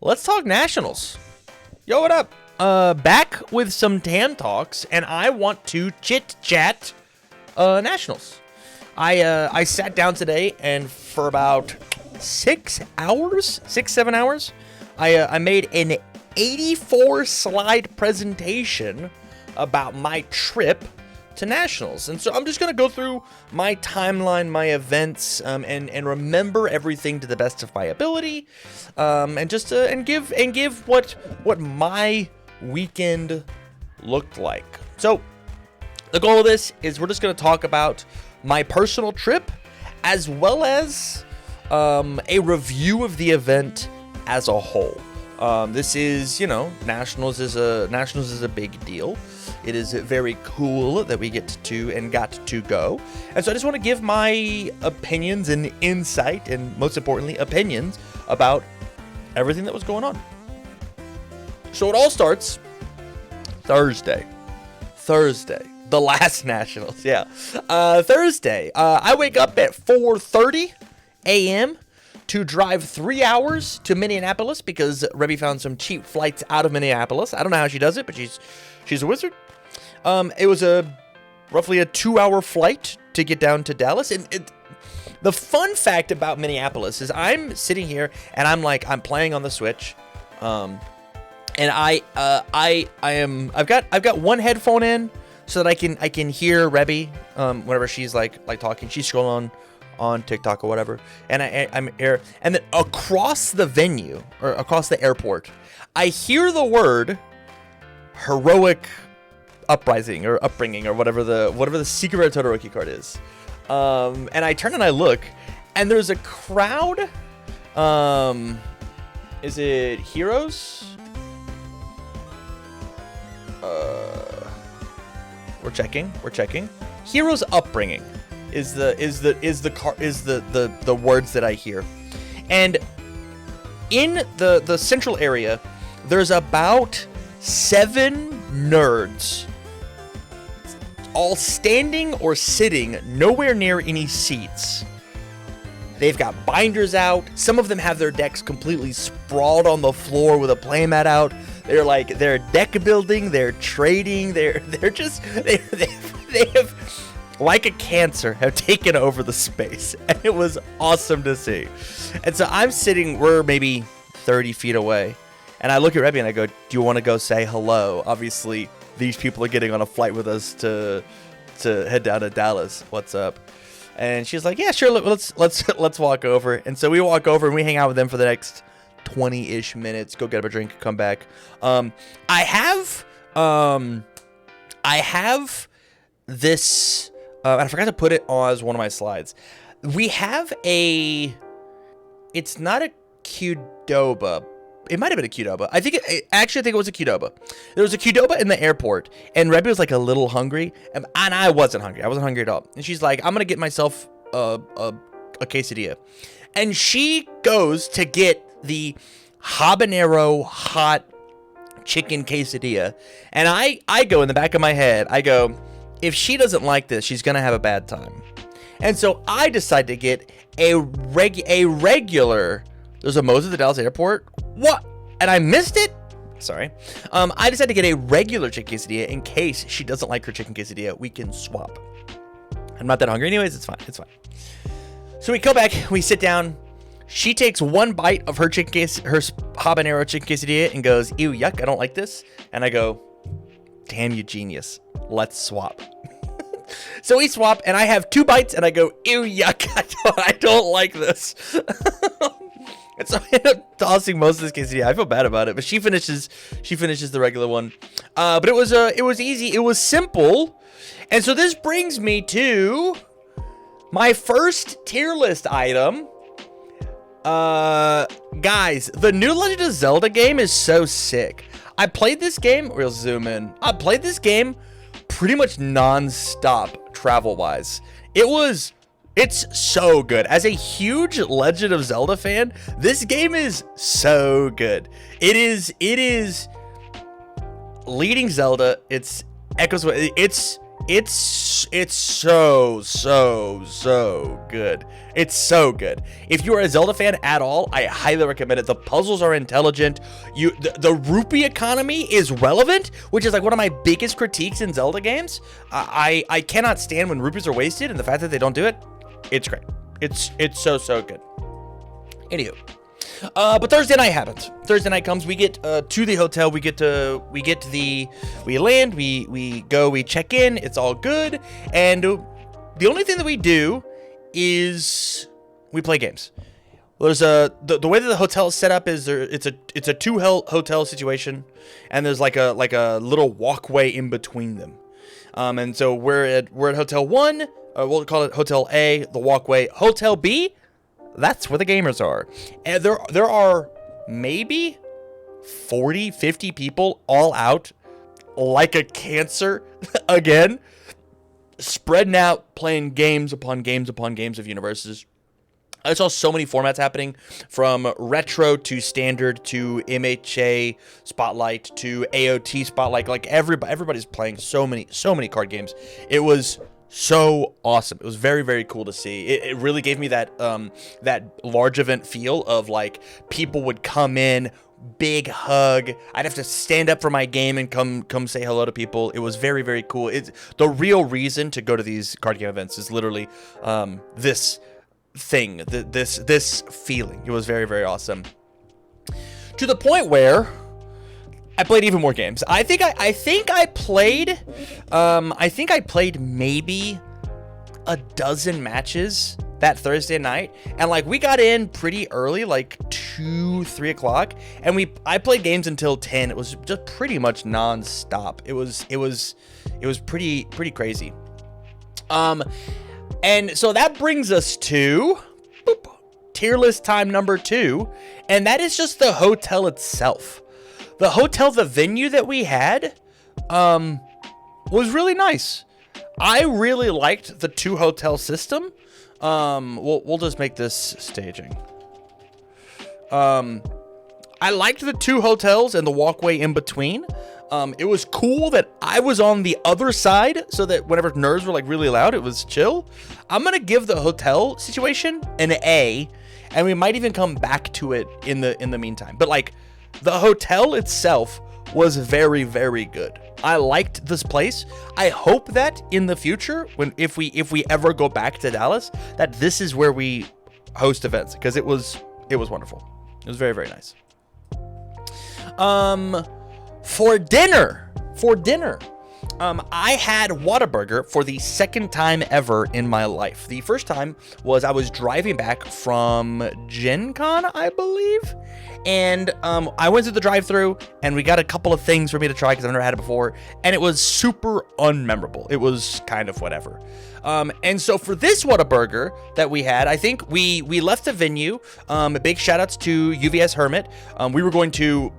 let's talk Nationals. Yo, what up? Back with some Tam talks, and I want to chit-chat Nationals. I sat down today, and for about 7 hours, I made an 84-slide presentation about my trip to Nationals. And so I'm just going to go through my timeline, my events, and remember everything to the best of my ability, and just and give what my weekend looked like. So the goal of this is we're just going to talk about my personal trip, as well as a review of the event as a whole. This is, Nationals is a big deal. It is very cool that we got to go. And so I just want to give my opinions and insight, and most importantly, opinions about everything that was going on. So it all starts Thursday, the last Nationals. Yeah. Thursday, I wake up at 4:30 a.m. to drive 3 hours to Minneapolis because Rebby found some cheap flights out of Minneapolis. I don't know how she does it, but she's a wizard. It was roughly a 2-hour flight to get down to Dallas. And the fun fact about Minneapolis is I'm sitting here and I'm playing on the Switch. And I've got one headphone in so that I can hear Rebby whenever she's like talking. She's scrolling on TikTok or whatever. And I'm here, and then across the venue or across the airport, I hear the word heroic uprising or upbringing or whatever the secret red Todoroki card is. And I turn and I look, and there's a crowd. Is it Heroes? We're checking. Heroes upbringing is the words that I hear. And in the central area, there's about 7 nerds, all standing or sitting nowhere near any seats. They've got binders out. Some of them have their decks completely sprawled on the floor with a playmat out. They're deck building, they're trading, they have, like a cancer, have taken over the space. And it was awesome to see. And so I'm sitting, we're maybe 30 feet away. And I look at Rebby and I go, do you want to go say hello? Obviously, these people are getting on a flight with us to head down to Dallas. What's up? And she's like, yeah, sure. Let's walk over. And so we walk over and we hang out with them for the next 20-ish minutes. Go get a drink, come back. I have this. I forgot to put it as one of my slides. We have it's not a Qdoba. It might have been a Qdoba. I think it was a Qdoba. There was a Qdoba in the airport, and Rebby was like a little hungry, and I wasn't hungry. I wasn't hungry at all. And she's like, I'm gonna get myself a quesadilla, and she goes to get the habanero hot chicken quesadilla, and I go in the back of my head. I go, if she doesn't like this, she's gonna have a bad time. And so I decide to get a regular. There's a Moe's at the Dallas airport. What? And I missed it? Sorry. I decided to get a regular chicken quesadilla in case she doesn't like her chicken quesadilla. We can swap. I'm not that hungry anyways. It's fine. So we go back. We sit down. She takes one bite of her habanero chicken quesadilla and goes, ew, yuck, I don't like this. And I go, damn you, genius. Let's swap. So we swap, and I have 2 bites, and I go, ew, yuck, I don't like this. And so I end up tossing most of this quesadilla. I feel bad about it, but she finishes the regular one. But it was easy. It was simple. And so this brings me to my first tier list item. Guys, the new Legend of Zelda game is so sick. I played this game, we'll zoom in. I played this game pretty much non-stop travel-wise. It's so good. As a huge Legend of Zelda fan, this game is so good. It is leading Zelda. It's It's so good. It's so good. If you are a Zelda fan at all, I highly recommend it. The puzzles are intelligent. The rupee economy is relevant, which is like one of my biggest critiques in Zelda games. I cannot stand when rupees are wasted, and the fact that they don't do it, it's great. It's so good. Anywho. But Thursday night happens. Thursday night comes. We get to the hotel. We land. We go. We check in. It's all good. And the only thing that we do is we play games. There's the way that the hotel is set up is it's a two hotel situation, and there's like a little walkway in between them. And so we're at Hotel 1. We'll call it Hotel A. The walkway. Hotel B. That's where the gamers are. And there are maybe 40, 50 people all out like a cancer again, spreading out, playing games upon games upon games of UniVersus. I saw so many formats happening, from retro to standard to MHA Spotlight to AOT Spotlight. Like everybody's playing so many card games. It was so awesome. It was very, very cool to see. It really gave me that large event feel of like people would come in, big hug. I'd have to stand up for my game and come say hello to people. It was very, very cool. It's the real reason to go to these card game events is literally this thing, this feeling. It was very, very awesome. To the point where I played even more games. I think I played maybe a dozen matches that Thursday night, and like we got in pretty early, like 2-3 o'clock, and I played games until 10. It was just pretty much non-stop. It was pretty crazy. And so that brings us to tier list time number 2, and that is just the hotel itself. The hotel, the venue that we had, was really nice. I really liked the 2 hotel system. We'll just make this staging. I liked the 2 hotels and the walkway in between. It was cool that I was on the other side, so that whenever nerves were like really loud, it was chill. I'm gonna give the hotel situation an A, and we might even come back to it in the meantime. But like, the hotel itself was very, very good. I liked this place. I hope that in the future, if we ever go back to Dallas, that this is where we host events, because it was wonderful. It was very, very nice. For dinner, I had Whataburger for the second time ever in my life. The first time was I was driving back from Gen Con, I believe. And I went to the drive-thru, and we got a couple of things for me to try because I've never had it before, and it was super unmemorable. It was kind of whatever. And so for this Whataburger that we had, I think we left the venue. Big shout-outs to UVS Hermit. We were going to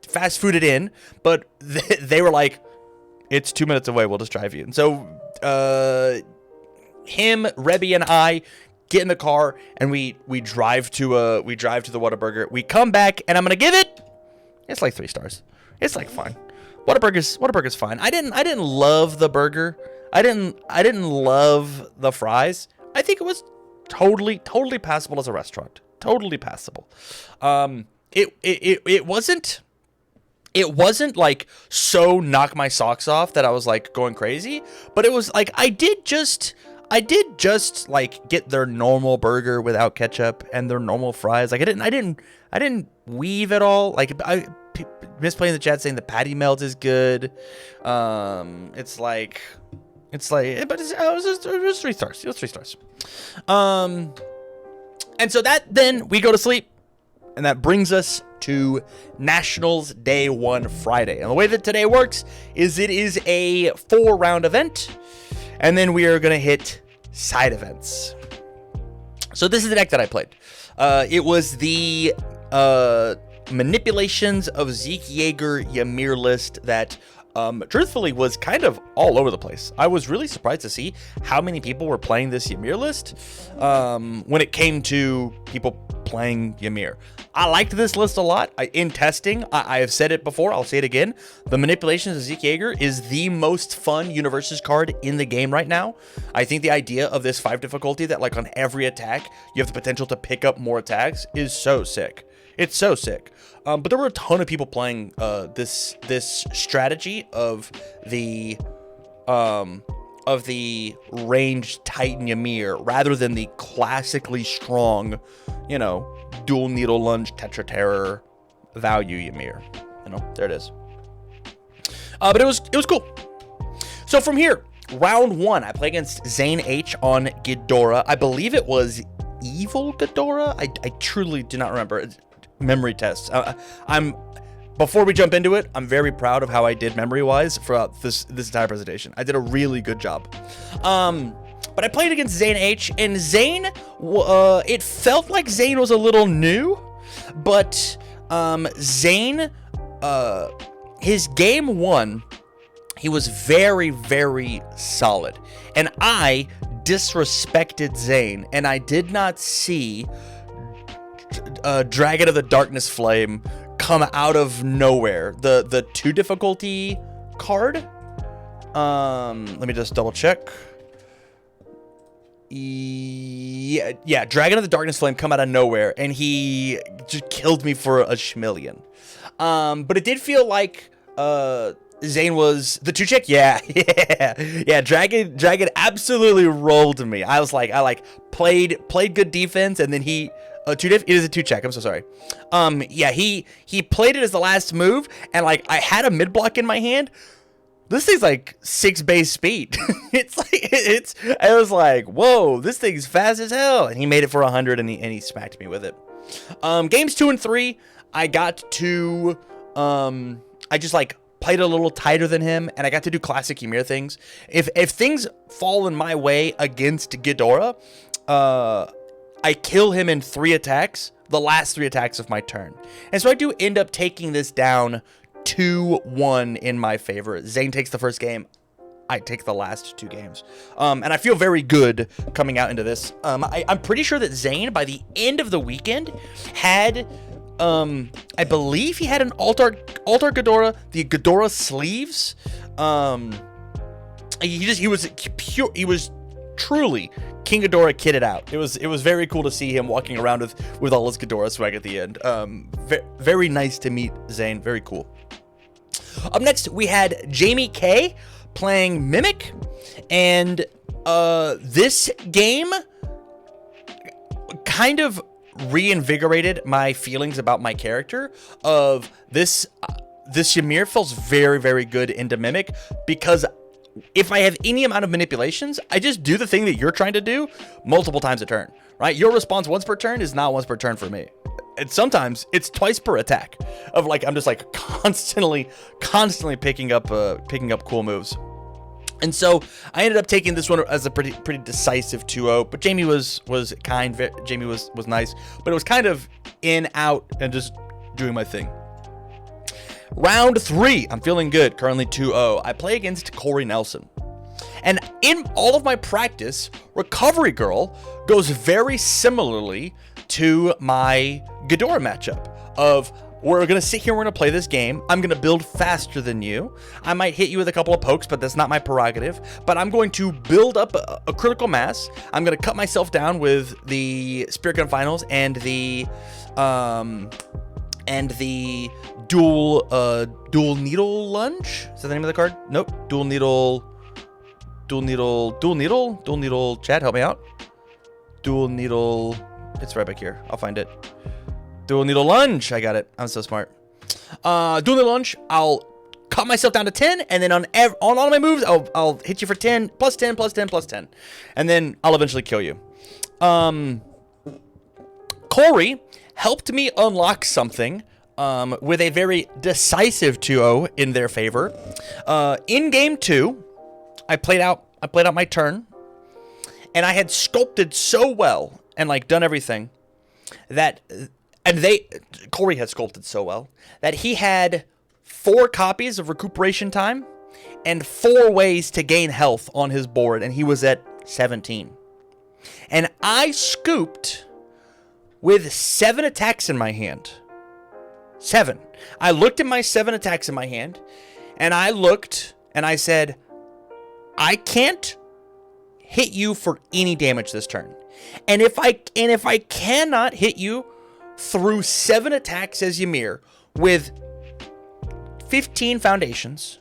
fast food it in, but they were like, it's 2 minutes away, we'll just drive you. And so him, Rebby, and I get in the car, and we drive to the Whataburger. We come back, and I'm gonna give it's like 3 stars. It's like fine. Whataburger's fine. I didn't love the burger. I didn't love the fries. I think it was totally passable as a restaurant. Totally passable. It wasn't like so knock my socks off that I was like going crazy, but it was like I did just like get their normal burger without ketchup and their normal fries. Like I didn't weave at all. Like misplaying in the chat saying the patty melt is good. But it was 3 stars. It was 3 stars. And so that then we go to sleep, and that brings us to Nationals Day 1 Friday. And the way that today works is it is a 4-round event, and then we are going to hit side events. So this is the deck that I played. It was the Manipulations of Zeke Yeager Ymir list that truthfully was kind of all over the place. I was really surprised to see how many people were playing this Ymir list when it came to people playing Ymir. I liked this list a lot. In testing, I have said it before, I'll say it again. The Manipulations of Zeke Yeager is the most fun UniVersus card in the game right now. I think the idea of this 5 difficulty that like on every attack, you have the potential to pick up more attacks is so sick. It's so sick. But there were a ton of people playing this strategy of the ranged Titan Ymir rather than the classically strong, you know, dual needle lunge Tetra Terror value Ymir. You know, there it is. But it was cool. So from here, round 1, I play against Zane H on Ghidorah. I believe it was Evil Ghidorah. I truly do not remember. Memory tests. Before we jump into it, I'm very proud of how I did memory-wise throughout this entire presentation. I did a really good job. But I played against Zane H, and Zane, it felt like Zane was a little new, but Zane, his game 1, he was very, very solid. And I disrespected Zane, and I did not see Dragon of the Darkness Flame come out of nowhere. The 2 difficulty card. Let me just double check. Yeah, Dragon of the Darkness Flame come out of nowhere, and he just killed me for a schmillion. But it did feel like Zane was the 2-check. Yeah. Dragon absolutely rolled me. I played good defense, and then he. 2-diff? It is a 2-check. I'm so sorry. Yeah, he played it as the last move, and like I had a mid block in my hand. This thing's like 6 base speed. I was like, whoa, this thing's fast as hell. And he made it for 100, and he smacked me with it. Games 2 and 3, I got to I just like played a little tighter than him, and I got to do classic Ymir things. If things fall in my way against Ghidorah, I kill him in 3 attacks, the last 3 attacks of my turn. And so I do end up taking this down 2-1 in my favor. Zane takes the first game. I take the last 2 games. And I feel very good coming out into this. I'm pretty sure that Zane, by the end of the weekend, had, I believe he had an Altar Ghidorah, the Ghidorah sleeves. He was truly King Ghidorah kitted out. It was very cool to see him walking around with all his Ghidorah swag at the end. Very nice to meet Zane. Very cool. Up next, we had Jamie K playing Mimic, and this game kind of reinvigorated my feelings about my character. Of this Ymir feels very, very good into Mimic, because if I have any amount of manipulations, I just do the thing that you're trying to do multiple times a turn, right? Your response once per turn is not once per turn for me. And sometimes it's twice per attack of like, I'm just like constantly picking up cool moves. And so I ended up taking this one as a pretty decisive 2-0, but Jamie was kind. Jamie was nice, but it was kind of in, out, and just doing my thing. Round 3, I'm feeling good, currently 2-0. I play against Corey Nelson. And in all of my practice, Recovery Girl goes very similarly to my Ghidorah matchup of, we're going to sit here, we're going to play this game. I'm going to build faster than you. I might hit you with a couple of pokes, but that's not my prerogative. But I'm going to build up a critical mass. I'm going to cut myself down with the Spirit Gun Finals and the dual needle lunge. Is that the name of the card? Nope. Dual needle. Chad, help me out. Dual needle. It's right back here. I'll find it. Dual needle lunge. I got it. I'm so smart. Dual needle lunge. I'll cut myself down to 10, and then on all my moves, I'll hit you for 10, plus 10, plus 10, plus 10, and then I'll eventually kill you. Corey helped me unlock something with a very decisive 2-0 in their favor. In game 2, I played out my turn, and I had sculpted so well and like done everything that, and Corey had sculpted so well that he had 4 copies of recuperation time and 4 ways to gain health on his board, and he was at 17. And I scooped with 7 attacks in my hand. 7. I looked at my 7 attacks in my hand, and I looked and I said, I can't hit you for any damage this turn. And if I cannot hit you through 7 attacks as Ymir with 15 foundations,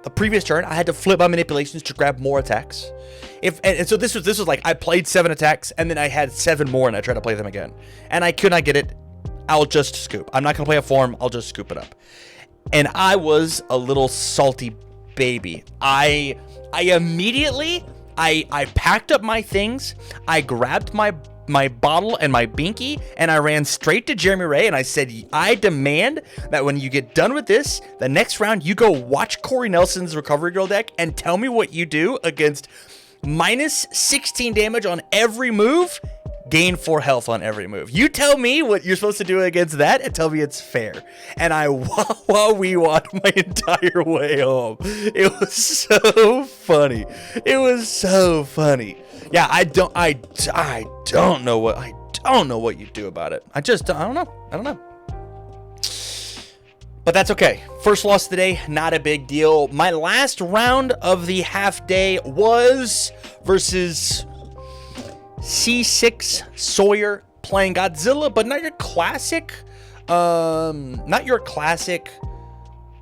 the previous turn I had to flip my manipulations to grab more attacks. And so this was like I played 7 attacks and then I had 7 more and I tried to play them again. And I could not get it. I'll just scoop. I'm not gonna play a form, I'll just scoop it up. And I was a little salty baby. I immediately packed up my things, I grabbed my bottle and my binky, and I ran straight to Jeremy Ray and I said, I demand that when you get done with this, the next round you go watch Corey Nelson's Recovery Girl deck and tell me what you do against minus 16 damage on every move, gain 4 health on every move. You tell me what you're supposed to do against that and tell me it's fair. And I we walked my entire way home. It was so funny. It was so funny. Yeah, I don't know what you do about it. I don't know. But that's okay. First loss today, not a big deal. My last round of the half day was versus C6 Sawyer playing Godzilla, but not your classic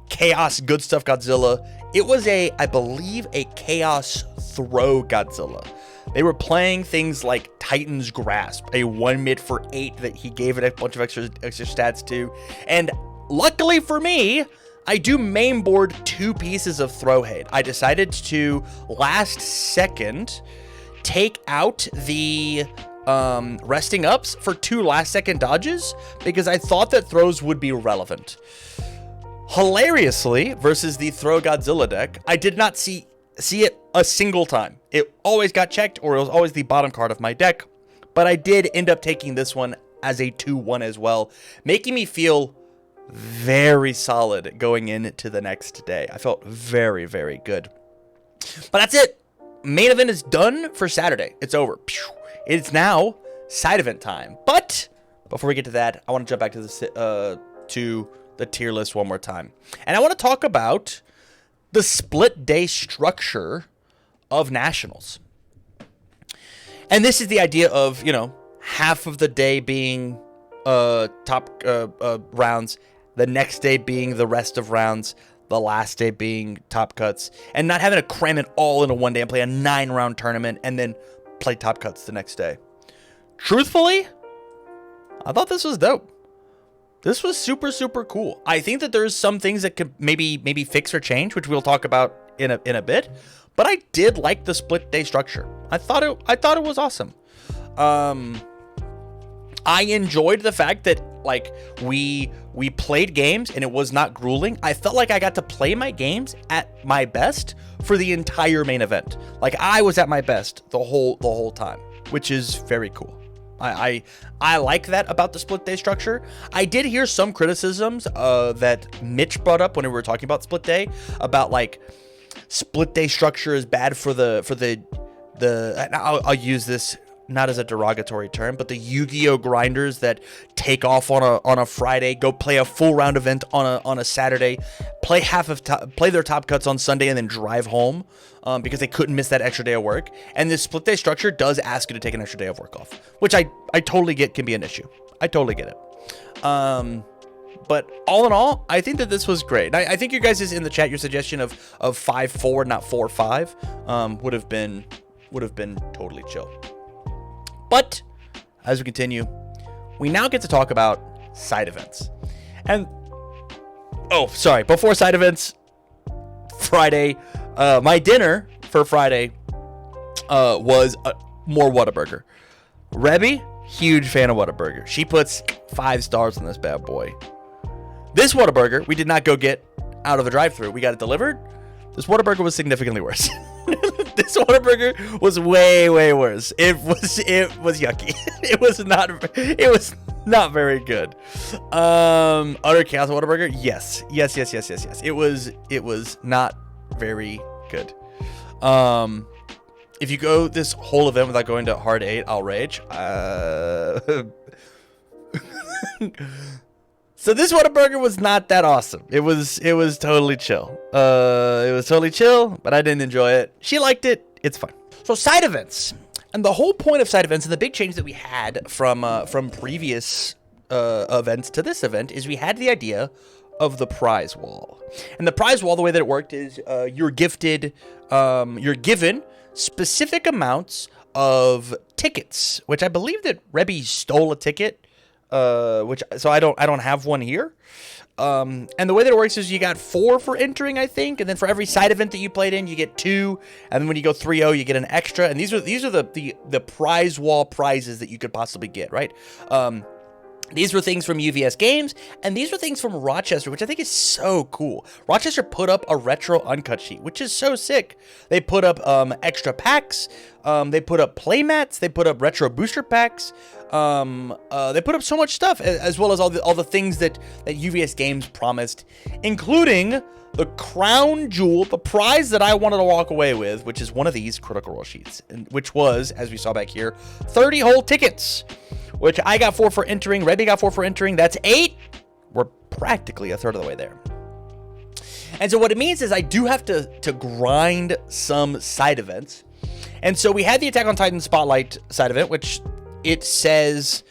Chaos Good Stuff Godzilla. It was I believe a Chaos Throw Godzilla. They were playing things like Titan's Grasp, a 1-mid for 8 that he gave it a bunch of extra stats to. And luckily for me, I do main board 2 pieces of Throw Hate. I decided to last second take out the resting ups for 2 last second dodges because I thought that throws would be relevant. Hilariously, versus the Throw Godzilla deck, I did not see it a single time. It always got checked, or it was always the bottom card of my deck, but I did end up taking this one as a 2-1 as well, making me feel very solid going into the next day. I felt very, very good. But that's it. Main event is done for Saturday. It's over. It's now side event time. But before we get to that, I want to jump back to the tier list one more time. And I want to talk about the split day structure of Nationals. And this is the idea of, half of the day being top rounds, the next day being the rest of rounds, the last day being top cuts, and not having to cram it all into one day and play a 9-round tournament and then play top cuts the next day. Truthfully, I thought this was dope. This was super, super cool. I think that there's some things that could maybe fix or change, which we'll talk about in a bit. But I did like the split day structure. I thought it was awesome. I enjoyed the fact that we played games and it was not grueling. I felt like I got to play my games at my best for the entire main event. Like I was at my best the whole time, which is very cool. I like that about the split day structure. I did hear some criticisms that Mitch brought up when we were talking about split day, about split day structure is bad for the I'll use this not as a derogatory term, but the Yu-Gi-Oh grinders that take off on a Friday, go play a full round event on a Saturday, play play their top cuts on Sunday, and then drive home because they couldn't miss that extra day of work. And this split day structure does ask you to take an extra day of work off, which I totally get can be an issue. I totally get it. But all in all, I think that this was great. I think you guys in the chat, your suggestion of 5-4, not 4-5, would have been totally chill. But as we continue, we now get to talk about side events. And before side events, Friday, my dinner for Friday was more Whataburger. Rebby, huge fan of Whataburger. She puts 5 stars on this bad boy. This Whataburger, we did not go get out of the drive-thru. We got it delivered. This Whataburger was significantly worse. This Whataburger was way, way worse. It was yucky. It was Not very good. Utter Chaos Whataburger? Yes. Yes. It was not very good. If you go this whole event without going to hard 8, I'll rage. So this Whataburger was not that awesome. It was totally chill. It was totally chill, but I didn't enjoy it. She liked it. It's fine. So side events. And the whole point of side events and the big change that we had from previous events to this event is we had the idea of the prize wall. And the prize wall, the way that it worked is you're given specific amounts of tickets, which I believe that Rebby stole a ticket, so I don't have one here. And the way that it works is you got 4 for entering, I think, and then for every side event that you played in, you get 2, and then when you go 3-0, you get an extra. And these are the prize wall prizes that you could possibly get, right? These were things from UVS Games, and these were things from Rochester, which I think is so cool. Rochester put up a retro uncut sheet, which is so sick. They put up extra packs, they put up playmats, they put up retro booster packs, they put up so much stuff, as well as all the things that UVS Games promised, including the crown jewel, the prize that I wanted to walk away with, which is one of these Critical Role sheets, which was, as we saw back here, 30 whole tickets, which I got 4 for entering, Rebby got 4 for entering. That's 8. We're practically a third of the way there. And so what it means is I do have to grind some side events. And so we had the Attack on Titan Spotlight side event, which it says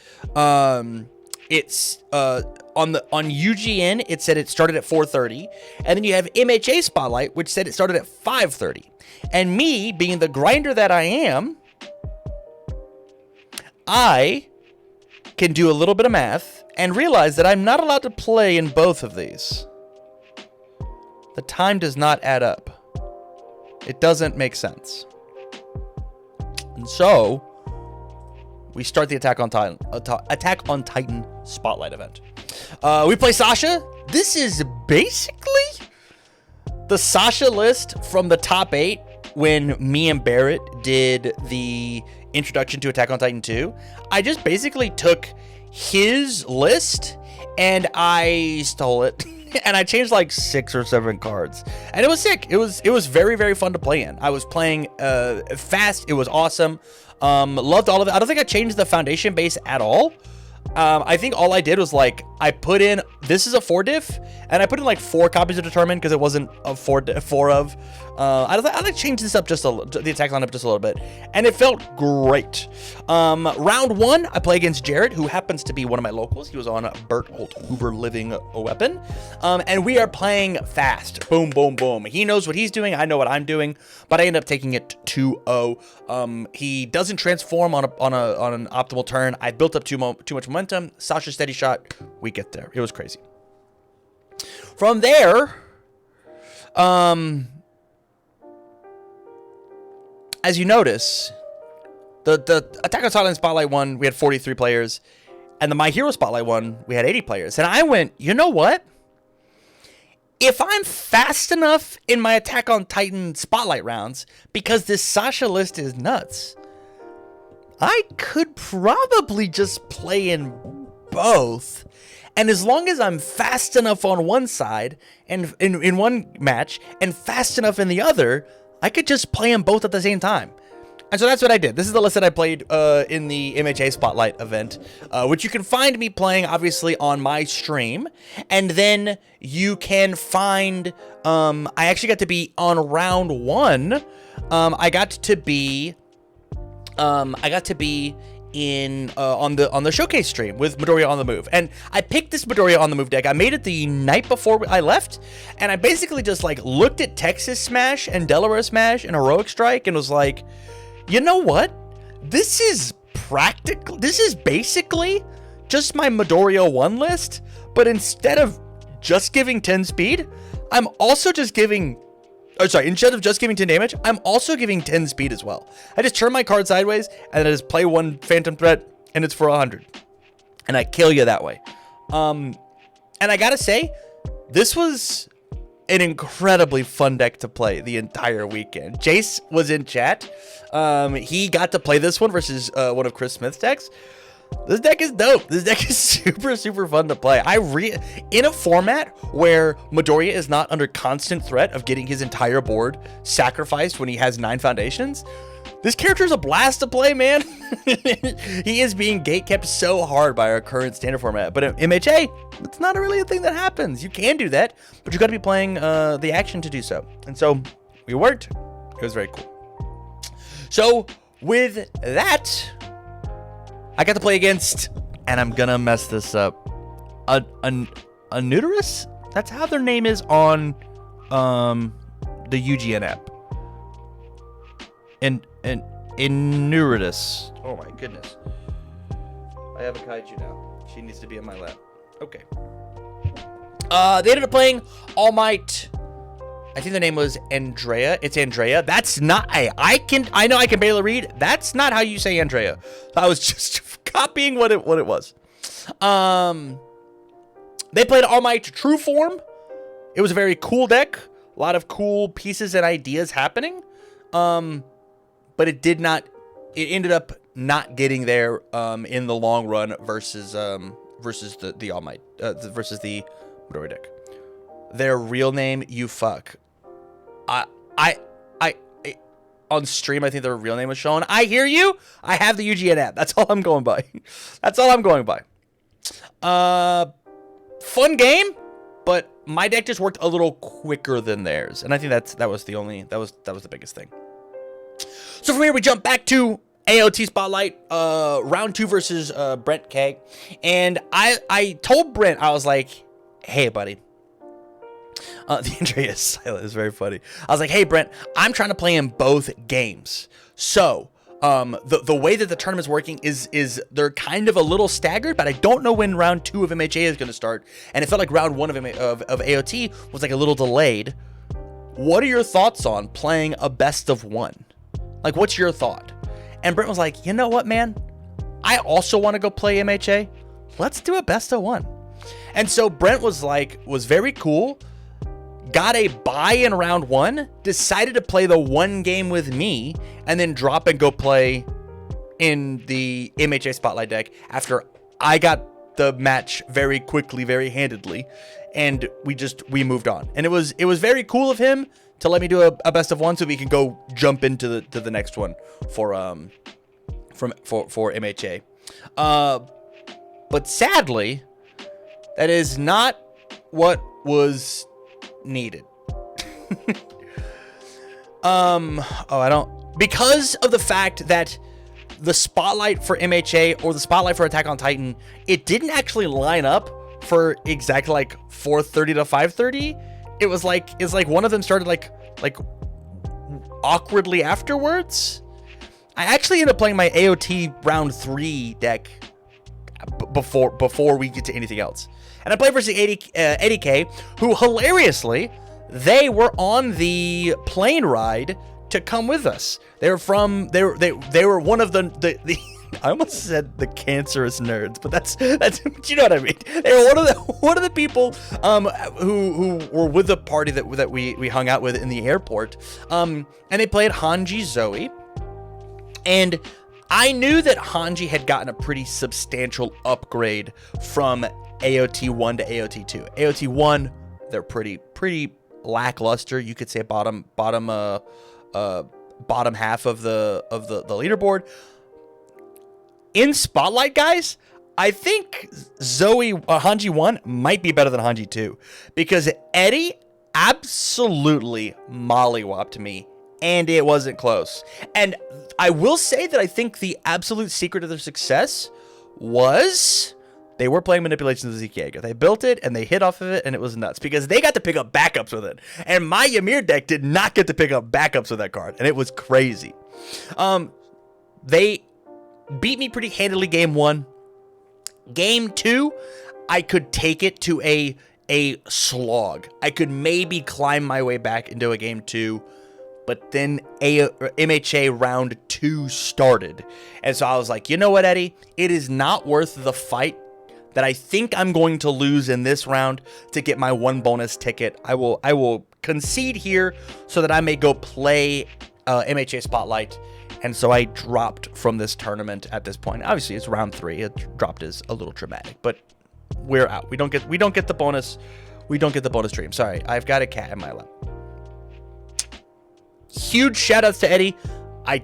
it's on UGN, it said it started at 4:30, and then you have MHA Spotlight, which said it started at 5:30. And me, being the grinder that I am, I can do a little bit of math and realize that I'm not allowed to play in both of these. The time does not add up. It doesn't make sense. And so we start the Attack on Titan Spotlight event. We play Sasha. This is basically the Sasha list from the top 8 when me and Barrett did the introduction to Attack on Titan 2. I just basically took his list and I stole it. And I changed like 6 or 7 cards, and it was sick. It was very, very fun to play in. I was playing fast. It was awesome. Loved all of it. I don't think I changed the foundation base at all. I think all I did was like I put in, this is a 4 diff, and I put in like 4 copies of Determined because it wasn't a 4 of. I like change this up the attack lineup just a little bit, and it felt great. Round 1, I play against Jarrett, who happens to be one of my locals. He was on Bert Holt Hoover Living Weapon, and we are playing fast. Boom, boom, boom. He knows what he's doing. I know what I'm doing, but I end up taking it 2-0. He doesn't transform on an optimal turn. I built up too much momentum. Sasha steady shot. We get there. It was crazy. From there, as you notice, the Attack on Titan Spotlight one, we had 43 players, and the My Hero Spotlight one, we had 80 players. And I went, you know what? If I'm fast enough in my Attack on Titan Spotlight rounds, because this Sasha list is nuts, I could probably just play in both. And as long as I'm fast enough on one side and in one match and fast enough in the other, I could just play them both at the same time. And so that's what I did. This is the list that I played in the MHA Spotlight event, which you can find me playing, obviously, on my stream. And then you can find, I actually got to be on round 1. I got to be in on the showcase stream with Midoriya on the move, and I picked this Midoriya on the move deck. I made it the night before I left, and I basically just like looked at Texas Smash and Delaware Smash and Heroic Strike and was like, you know what? This is basically just my Midoriya 1 list, but instead of just giving 10 speed, I'm also just giving. Instead of just giving 10 damage, I'm also giving 10 speed as well. I just turn my card sideways, and I just play 1 Phantom Threat, and it's for 100. And I kill you that way. And I gotta say, this was an incredibly fun deck to play the entire weekend. Jace was in chat. He got to play this one versus one of Chris Smith's decks. This deck is dope. This deck is super fun to play. In a format where Midoriya is not under constant threat of getting his entire board sacrificed when he has 9 foundations, this character is a blast to play, man. He is being gatekept so hard by our current standard format. But in MHA, it's not really a thing that happens. You can do that, but you got to be playing the action to do so. And so we worked. It was very cool. So with that, I got to play against, and I'm gonna mess this up, a Nuterus? That's how their name is on the UGN app. And Nuterus. Oh my goodness. I have a kaiju now. She needs to be in my lap. Okay. They ended up playing All Might. I think the name was Andrea. It's Andrea. That's not. I know I can barely read. That's not how you say Andrea. I was just copying what it was. They played All Might True Form. It was a very cool deck. A lot of cool pieces and ideas happening. But it did not. It ended up not getting there in the long run versus the All Might versus the Midori deck. Their real name, you fuck. I on stream, I think their real name was shown. I hear you. I have the UGN app. That's all I'm going by. That's all I'm going by. Fun game, but my deck just worked a little quicker than theirs, and I think that was the biggest thing. So from here, we jump back to AOT Spotlight, round 2 versus Brent K. And I told Brent, I was like, hey, buddy. The Andrea is silent. It's very funny. I was like, hey, Brent, I'm trying to play in both games. So the way that the tournament's working is they're kind of a little staggered, but I don't know when round 2 of MHA is going to start. And it felt like round 1 of AOT was like a little delayed. What are your thoughts on playing a best of 1? Like, what's your thought? And Brent was like, you know what, man? I also want to go play MHA. Let's do a best of 1. And so Brent was very cool. Got a bye in round 1. Decided to play the 1 game with me. And then drop and go play in the MHA Spotlight deck after I got the match very quickly, very handedly. And we moved on. And it was very cool of him to let me do a best of 1 so we can go jump into the next one for MHA. But sadly, that is not what was needed. Because of the fact that the spotlight for MHA or the spotlight for Attack on Titan, it didn't actually line up for exactly like 4:30 to 5:30. It's like one of them started like awkwardly afterwards. I actually ended up playing my AOT round 3 deck before we get to anything else. And I played versus Eddie K, who hilariously, they were on the plane ride to come with us. They were one of the I almost said the cancerous nerds, but that's you know what I mean. They were one of the people who were with the party that we hung out with in the airport. And they played Hanji Zoe. And I knew that Hanji had gotten a pretty substantial upgrade from AOT 1 to AOT 2. AOT 1, they're pretty lackluster. You could say bottom half of the leaderboard. In Spotlight, guys, I think Hanji 1 might be better than Hanji 2 because Eddie absolutely mollywopped me, and it wasn't close. And I will say that I think the absolute secret of their success was they were playing Manipulations of Zekiaga. They built it, and they hit off of it, and it was nuts because they got to pick up backups with it. And my Ymir deck did not get to pick up backups with that card, and it was crazy. They beat me pretty handily game 1. Game 2, I could take it to a slog. I could maybe climb my way back into a game 2, but then MHA round 2 started. And so I was like, you know what, Eddie? It is not worth the fight that I think I'm going to lose in this round to get my 1 bonus ticket. I will concede here so that I may go play MHA Spotlight And so I dropped from this tournament at this point. Obviously, it's round 3. It dropped is a little dramatic, but we're out. We don't get the bonus. We don't get the bonus dream. Sorry, I've got a cat in my lap. Huge shout outs to Eddie. I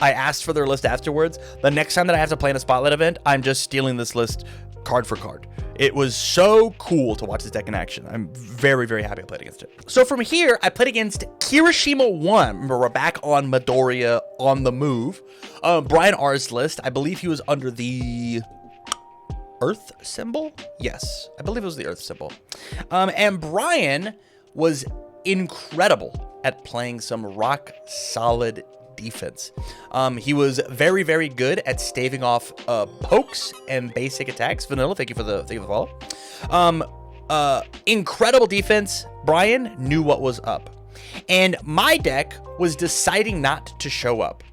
asked for their list afterwards. The next time that I have to play in a Spotlight event, I'm just stealing this list card for card. It was so cool to watch this deck in action. I'm very, very happy I played against it. So from here, I played against Kirishima 1. Remember, we're back on Midoriya on the move. Brian R's list, I believe he was under the Earth symbol? Yes, I believe it was the Earth symbol. And Brian was incredible at playing some rock solid defense. He was very, very good at staving off pokes and basic attacks. Vanilla, thank you for the follow. Incredible defense. Brian knew what was up. And my deck was deciding not to show up.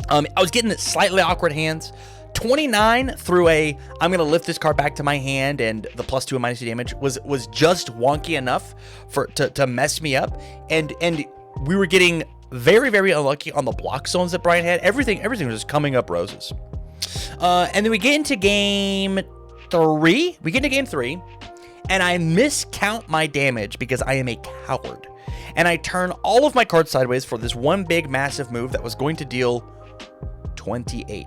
I was getting slightly awkward hands. 29 through I'm going to lift this card back to my hand, and the +2 and -2 damage was just wonky enough to mess me up. And we were getting very, very unlucky on the block zones that Brian had. Everything was just coming up roses. And then we get into game 3. And I miscount my damage because I am a coward. And I turn all of my cards sideways for this one big, massive move that was going to deal 28.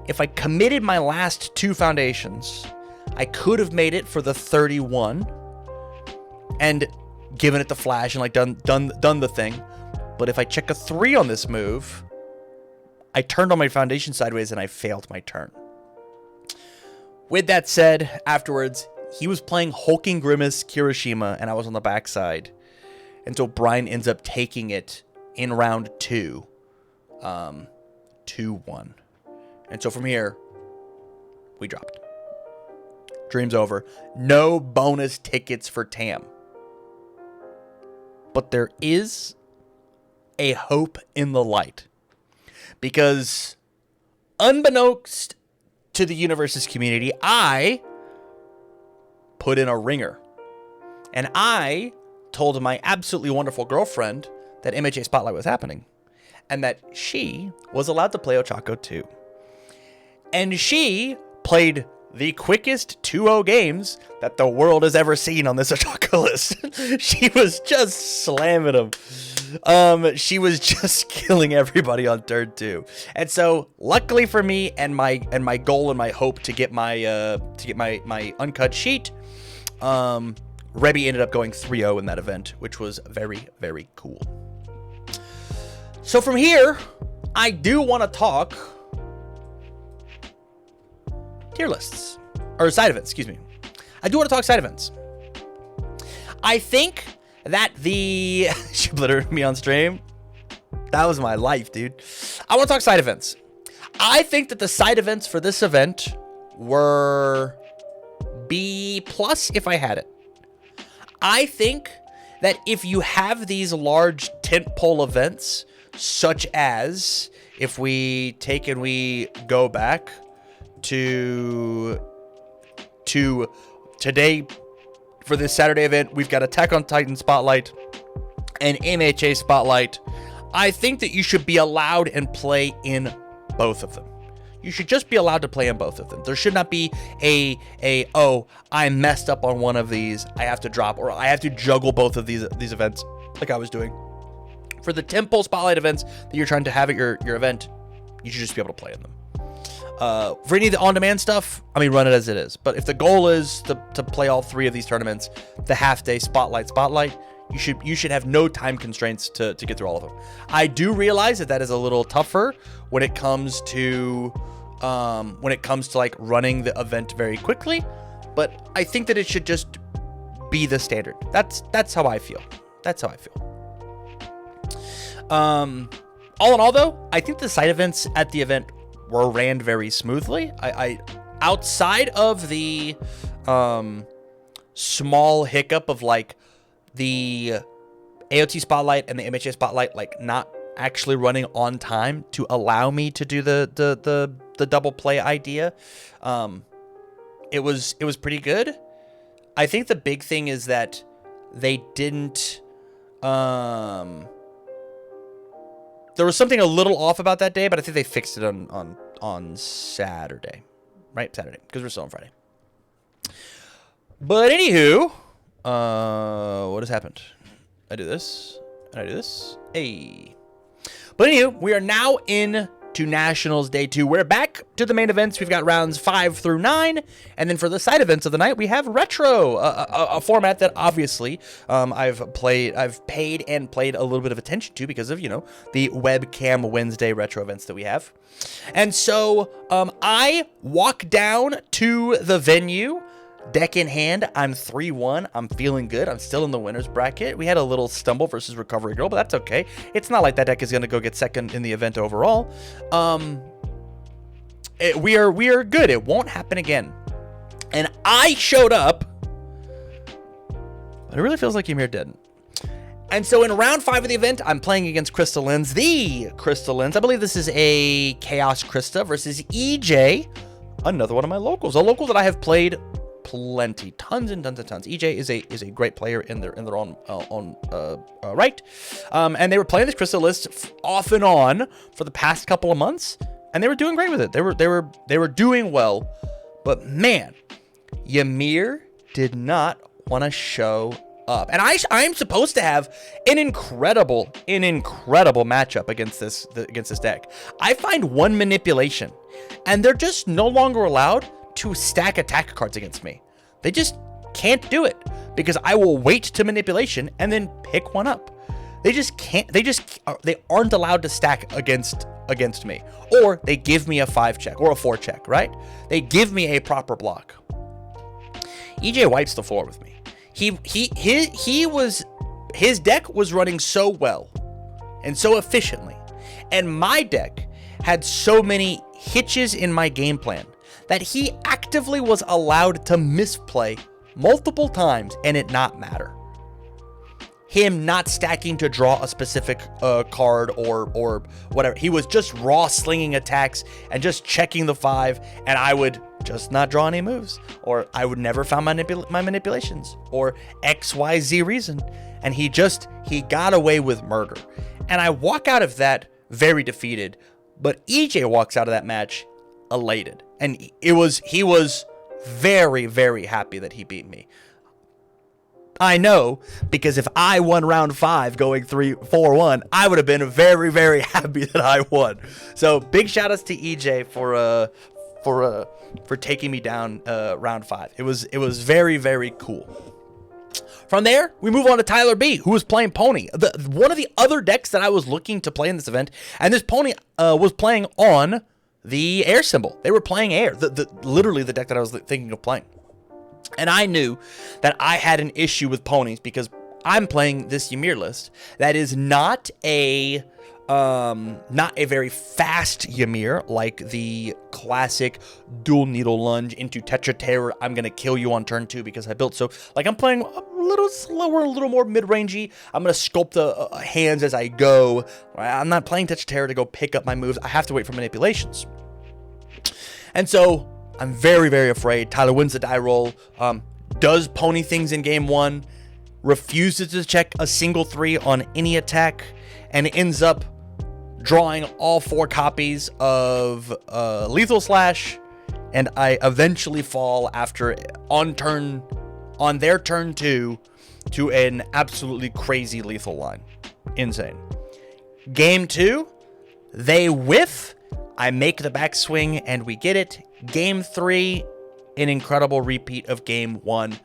If I committed my last 2 foundations, I could have made it for the 31 and given it the flash and like done the thing. But if I check a 3 on this move, I turned on my foundation sideways and I failed my turn. With that said, afterwards, he was playing Hulking Grimace Kirishima and I was on the backside. And so Brian ends up taking it in round 2, 2-1. And so from here, we dropped. Dream's over. No bonus tickets for Tam. But there is a hope in the light. Because unbeknownst to the UniVersus community, I put in a ringer. And I told my absolutely wonderful girlfriend that MHA Spotlight was happening. And that she was allowed to play Ochako too. And she played the quickest 2-0 games that the world has ever seen on this Ochako list. She was just slamming them. She was just killing everybody on turn 2. And so, luckily for me, and my goal and my hope to get my uncut sheet, Rebby ended up going 3-0 in that event, which was very, very cool. So from here, I do want to talk tier lists, or side events, excuse me. I do want to talk side events. I think that she blittered me on stream. That was my life, dude. I want to talk side events. I think that the side events for this event were B+ if I had it. I think that if you have these large tentpole events, such as if we take and we go back to today for this Saturday event, we've got Attack on Titan Spotlight and MHA Spotlight. I think that you should be allowed and play in both of them. You should just be allowed to play in both of them. There should not be oh, I messed up on one of these, I have to drop, or I have to juggle both of these events like I was doing. For the Temple Spotlight events that you're trying to have at your event, you should just be able to play in them. For any of the on-demand stuff, I mean, run it as it is. But if the goal is to play all 3 of these tournaments, the half-day Spotlight, you should have no time constraints to get through all of them. I do realize that is a little tougher when it comes to like running the event very quickly, but I think that it should just be the standard. That's how I feel. All in all, though, I think the side events at the event were ran very smoothly. I outside of the small hiccup of like the AOT Spotlight and the MHA Spotlight like not actually running on time to allow me to do the double play idea, it was pretty good. I think the big thing is that they didn't there was something a little off about that day, but I think they fixed it on Saturday, right? Saturday, because we're still on Friday. But anywho, what has happened? I do this, and I do this. Hey. But anywho, we are now in to Nationals Day 2. We're back to the main events. We've got rounds 5 through 9. And then for the side events of the night, we have Retro, a format that obviously I've paid and played a little bit of attention to because of, you know, the Webcam Wednesday Retro events that we have. And so I walk down to the venue. Deck in hand, I'm 3-1. I'm feeling good. I'm still in the winner's bracket. We had a little stumble versus Recovery Girl, but that's okay. It's not like that deck is going to go get second in the event overall. We are good. It won't happen again. And I showed up, but it really feels like Ymir didn't. And so in round 5 of the event, I'm playing against Crystal Lens, the Crystal Lens. I believe this is a Chaos Krista versus EJ, another one of my locals, a local that I have played plenty, tons and tons and tons. EJ is a great player in their own right, and they were playing this Crystal list off and on for the past couple of months, and they were doing great with it. They were doing well, but man, Ymir did not want to show up, and I'm supposed to have an incredible matchup against this deck. I find one manipulation, and they're just no longer allowed to stack attack cards against me. They just can't do it because I will wait to manipulation and then pick one up. They just can't. They aren't allowed to stack against me, or they give me a 5 check or a 4 check, right? They give me a proper block. EJ wipes the floor with me. His deck was running so well and so efficiently, and my deck had so many hitches in my game plan that he actively was allowed to misplay multiple times and it not matter. Him not stacking to draw a specific card or whatever. He was just raw slinging attacks and just checking the 5, and I would just not draw any moves, or I would never find my manipulations, or XYZ reason, and he got away with murder. And I walk out of that very defeated, but EJ walks out of that match elated. And he was very, very happy that he beat me. I know, because if I won round 5 going 3-4-1, I would have been very, very happy that I won. So big shout outs to EJ for taking me down round 5. It was very, very cool. From there, we move on to Tyler B, who was playing Pony, one of the other decks that I was looking to play in this event, and this Pony was playing on the air symbol. They were playing air, literally the deck that I was thinking of playing. And I knew that I had an issue with ponies because I'm playing this Ymir list that is not a very fast Ymir like the classic dual needle lunge into Tetra Terror. I'm gonna kill you on turn 2 because I built so, like, I'm playing a little slower, a little more mid-rangey. I'm gonna sculpt the hands as I go. I'm not playing Tetra Terror to go pick up my moves. I have to wait for manipulations. And so I'm very, very afraid. Tyler wins the die roll, does pony things in game 1, refuses to check a single 3 on any attack, and ends up drawing all 4 copies of Lethal Slash, and I eventually fall after on their turn 2 to an absolutely crazy lethal line. Insane. Game 2, they whiff, I make the backswing, and we get it. Game 3, an incredible repeat of game 1.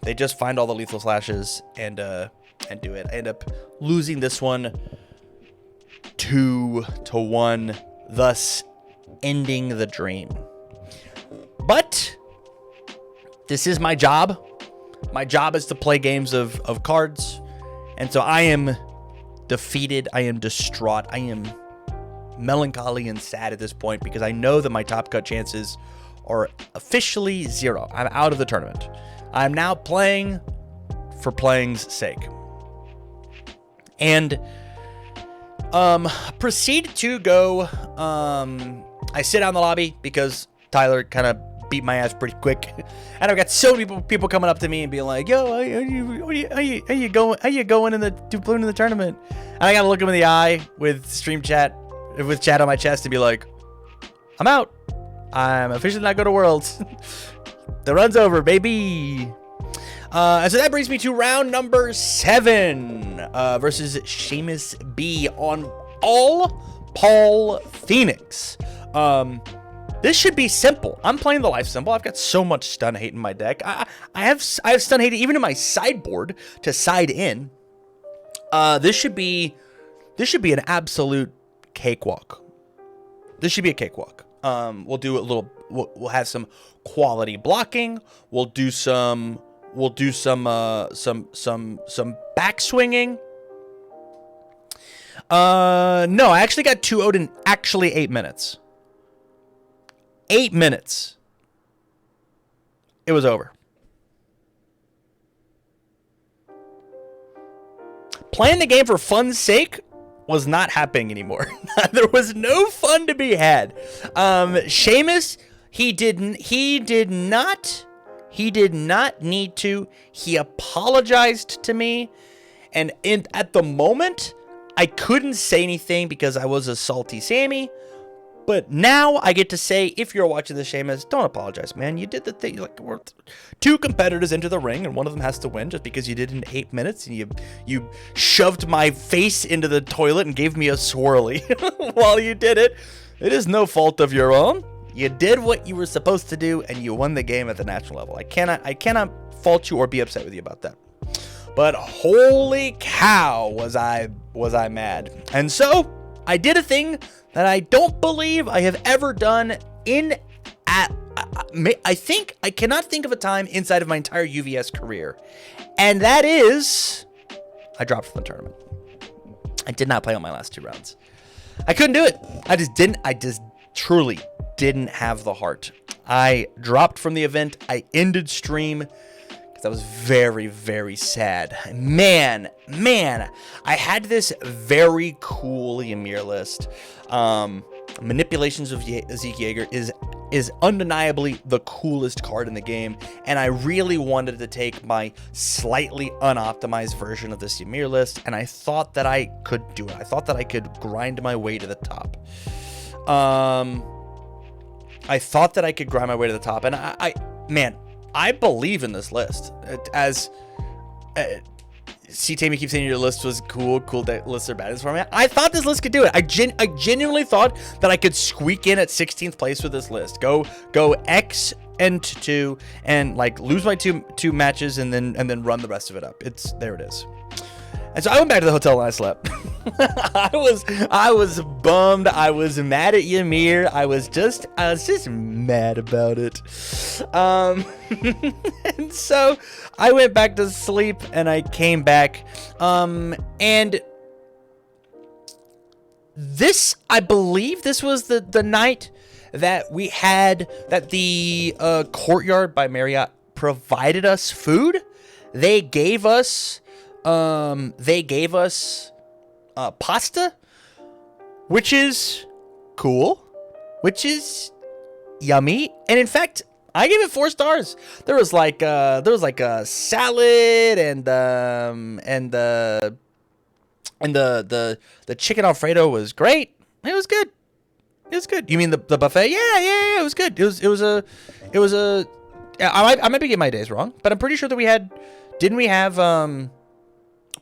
They just find all the lethal slashes and do it. I end up losing this one 2-1, thus ending the dream. But this is my job. My job is to play games of cards. And so I am defeated. I am distraught. I am melancholy and sad at this point because I know that my top cut chances are officially 0. I'm out of the tournament. I'm now playing for playing's sake. And proceed to go. I sit down in the lobby because Tyler kind of beat my ass pretty quick. And I've got so many people coming up to me and being like, "Yo, how you going in the tournament?" And I gotta look them in the eye with chat on my chest and be like, "I'm out. I'm officially not going to Worlds. The run's over, baby." And so that brings me to round number 7 versus Seamus B on all Paul Phoenix. This should be simple. I'm playing the life symbol. I've got so much stun hate in my deck. I have stun hate even in my sideboard to side in. This should be an absolute cakewalk. This should be a cakewalk. We'll do a little. We'll have some quality blocking. We'll do some back swinging. No, I actually got 2-0'd in actually 8 minutes. 8 minutes. It was over. Playing the game for fun's sake was not happening anymore. There was no fun to be had. Seamus, he did not need to. He apologized to me, and at the moment, I couldn't say anything because I was a salty Sammy. But now I get to say, if you're watching this, Seamus, don't apologize, man. You did the thing. Like, we're 2 competitors into the ring, and one of them has to win just because you did it in 8 minutes, and you shoved my face into the toilet and gave me a swirly while you did it. It is no fault of your own. You did what you were supposed to do, and you won the game at the national level. I cannot fault you or be upset with you about that. But holy cow, was I mad. And so I did a thing that I don't believe I have ever done I cannot think of a time inside of my entire UVS career. And that is, I dropped from the tournament. I did not play on my last 2 rounds. I couldn't do it. I just truly didn't have the heart. I dropped from the event. I ended stream because I was very, very sad. Man, I had this very cool Ymir list. Manipulations of Zeke Yeager is undeniably the coolest card in the game, and I really wanted to take my slightly unoptimized version of this Ymir list, and I thought that I could do it. I thought that I could grind my way to the top. I thought that I could grind my way to the top, and I believe in this list. As Tammy keeps saying your list was cool lists are bad for me. I thought this list could do it. I genuinely thought that I could squeak in at 16th place with this list. Go X and 2 and like lose my two matches and then run the rest of it up. There it is. And so I went back to the hotel and I slept. I was bummed. I was mad at Ymir. I was just mad about it. And so I went back to sleep and I came back. And this, I believe this was the night that we had, that the Courtyard by Marriott provided us food. They gave us pasta, which is cool, which is yummy, and in fact, I gave it 4 stars. There was like a salad and the chicken Alfredo was great. It was good. It was good. You mean the buffet? Yeah. It was good. It was a. I might be getting my days wrong, but I'm pretty sure that didn't we have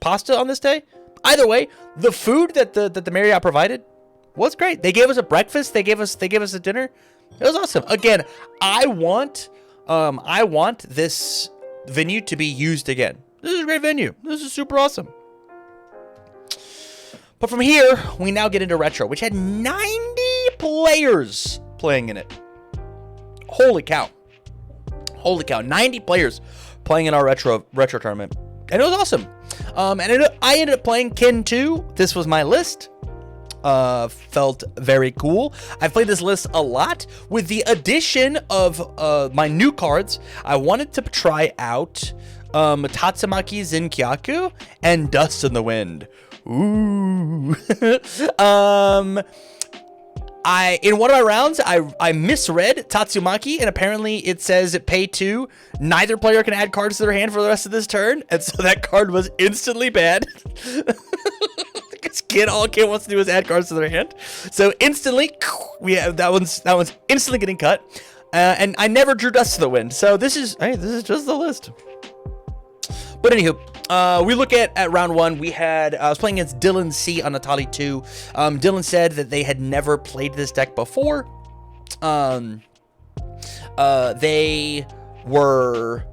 pasta on this day? Either way, the food that the Marriott provided was great. They gave us a breakfast. They gave us a dinner. It was awesome. Again, I want this venue to be used again. This is a great venue. This is super awesome. But from here, we now get into Retro, which had 90 players playing in it. Holy cow. 90 players playing in our retro tournament. And it was awesome. I ended up playing Kin 2. This was my list. Felt very cool. I've played this list a lot. With the addition of my new cards, I wanted to try out Tatsumaki Zinkyaku and Dust in the Wind. Ooh. in one of my rounds, I misread Tatsumaki, and apparently it says pay 2. Neither player can add cards to their hand for the rest of this turn, and so that card was instantly bad. All Kid wants to do is add cards to their hand. So instantly, we have that one's instantly getting cut. And I never drew Dust to the Wind. So this is just the list. But anywho, we look at round 1. We had I was playing against Dylan C on Natali 2. Dylan said that they had never played this deck before. They were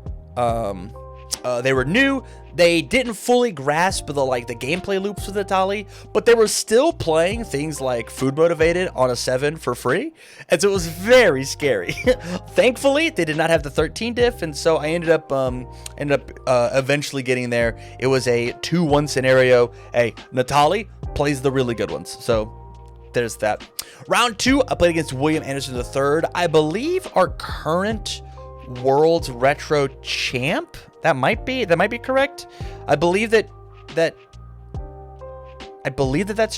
new. They didn't fully grasp the gameplay loops of Natali, but they were still playing things like Food Motivated on a 7 for free, and so it was very scary. Thankfully, they did not have the 13 diff, and so I ended up eventually getting there. It was a 2-1 scenario. Hey, Natali plays the really good ones, so there's that. Round 2, I played against William Anderson III. I believe our current World's Retro Champ. That might be correct. I believe that's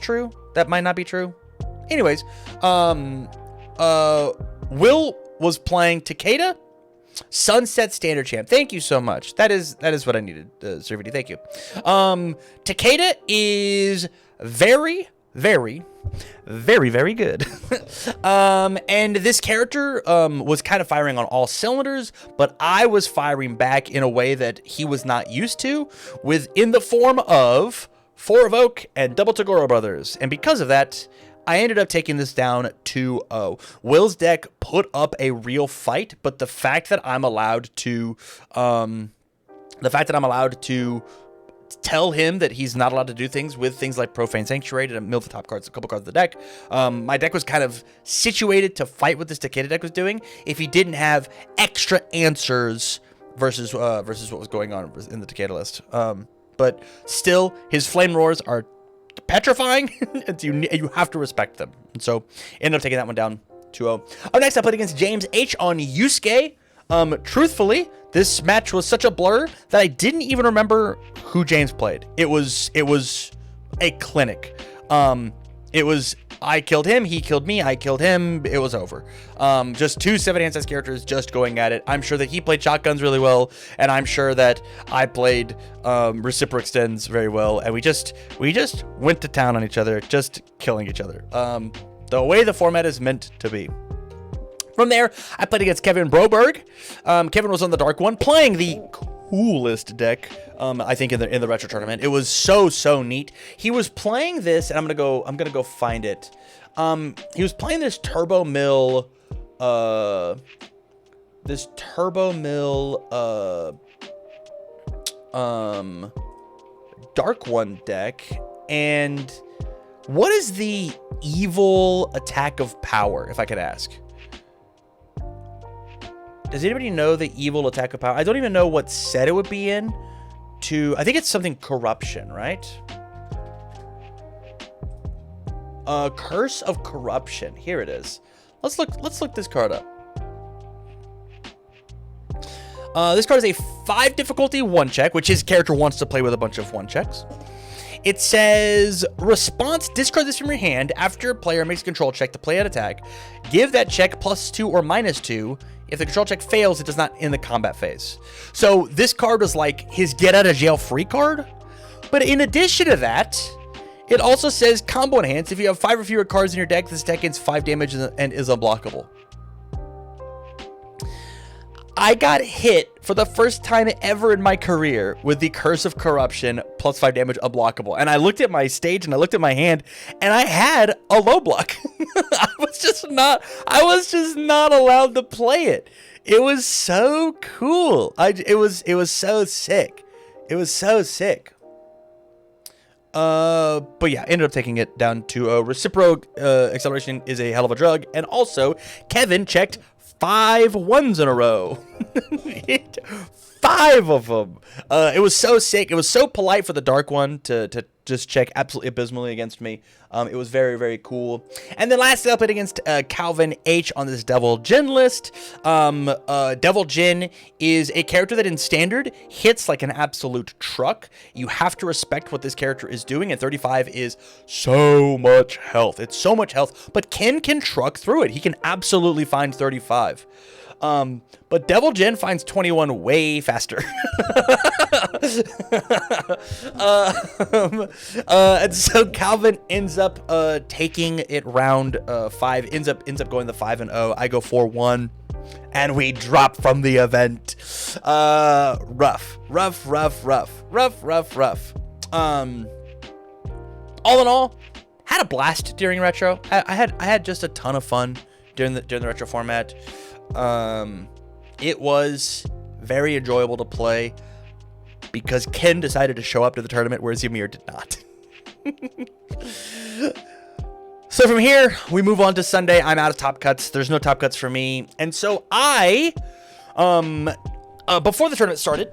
true. That might not be true. Anyways, Will was playing Takeda, Sunset Standard Champ. Thank you so much. That is what I needed, Servity. Thank you. Takeda is very, very, very, very good. And this character was kind of firing on all cylinders, but I was firing back in a way that he was not used to, in the form of 4 Evoke and double Tagoro Brothers. And because of that, I ended up taking this down 2-0. Will's deck put up a real fight, but the fact that I'm allowed to tell him that he's not allowed to do things with things like Profane Sanctuary to mill the top cards, a couple cards of the deck. My deck was kind of situated to fight what this Takeda deck was doing if he didn't have extra answers versus what was going on in the Takeda list. But still, his Flame Roars are petrifying, and you have to respect them. And so, ended up taking that one down 2-0. Up next, I played against James H on Yusuke. Truthfully, this match was such a blur that I didn't even remember who James played. It was a clinic. It was I killed him, he killed me, I killed him, it was over. Just 2 7-hand size characters just going at it. I'm sure that he played shotguns really well, and I'm sure that I played reciprocal extends very well, and we just went to town on each other, just killing each other. The way the format is meant to be. From there, I played against Kevin Broberg. Kevin was on the Dark One, playing the coolest deck, I think, in the retro tournament. It was so neat. He was playing this, and I'm gonna go find it. He was playing this Turbo Mill, Dark One deck. And what is the evil attack of power, if I could ask? Does anybody know the evil attack of power? I don't even know what set it would be in. I think it's something corruption, right? Curse of Corruption. Here it is. Let's look this card up. This card is a 5 difficulty 1-check, which his character wants to play with a bunch of 1-checks. It says, response, discard this from your hand after a player makes a control check to play an attack. Give that check +2 or -2. If the control check fails, it does not end the combat phase. So this card was like his get out of jail free card. But in addition to that, it also says combo enhance. If you have 5 or fewer cards in your deck, this deck gains 5 damage and is unblockable. I got hit for the first time ever in my career with the Curse of Corruption +5 damage unblockable. And I looked at my stage and I looked at my hand and I had a low block. I was just not allowed to play it. It was so cool. It was so sick. It was so sick. But yeah, ended up taking it down to reciprocal acceleration is a hell of a drug. And also, Kevin checked 5 ones in a row. 5 of them. It was so sick. It was so polite for the Dark One to just check absolutely abysmally against me. It was very, very cool. And then lastly, I played against Calvin H on this Devil Jin list. Devil Jin is a character that in standard hits like an absolute truck. You have to respect what this character is doing, and 35 is so much health. It's so much health, but Ken can truck through it. He can absolutely find 35. But Devil Jin finds 21 way faster. And so Calvin ends up taking it round 5, ends up going the 5-0. I go 4-1, and we drop from the event. Rough. All in all, had a blast during retro. I had just a ton of fun during the retro format. It was very enjoyable to play because Ken decided to show up to the tournament, whereas Ymir did not. So from here, we move on to Sunday. I'm out of top cuts. There's no top cuts for me. And so I, before the tournament started,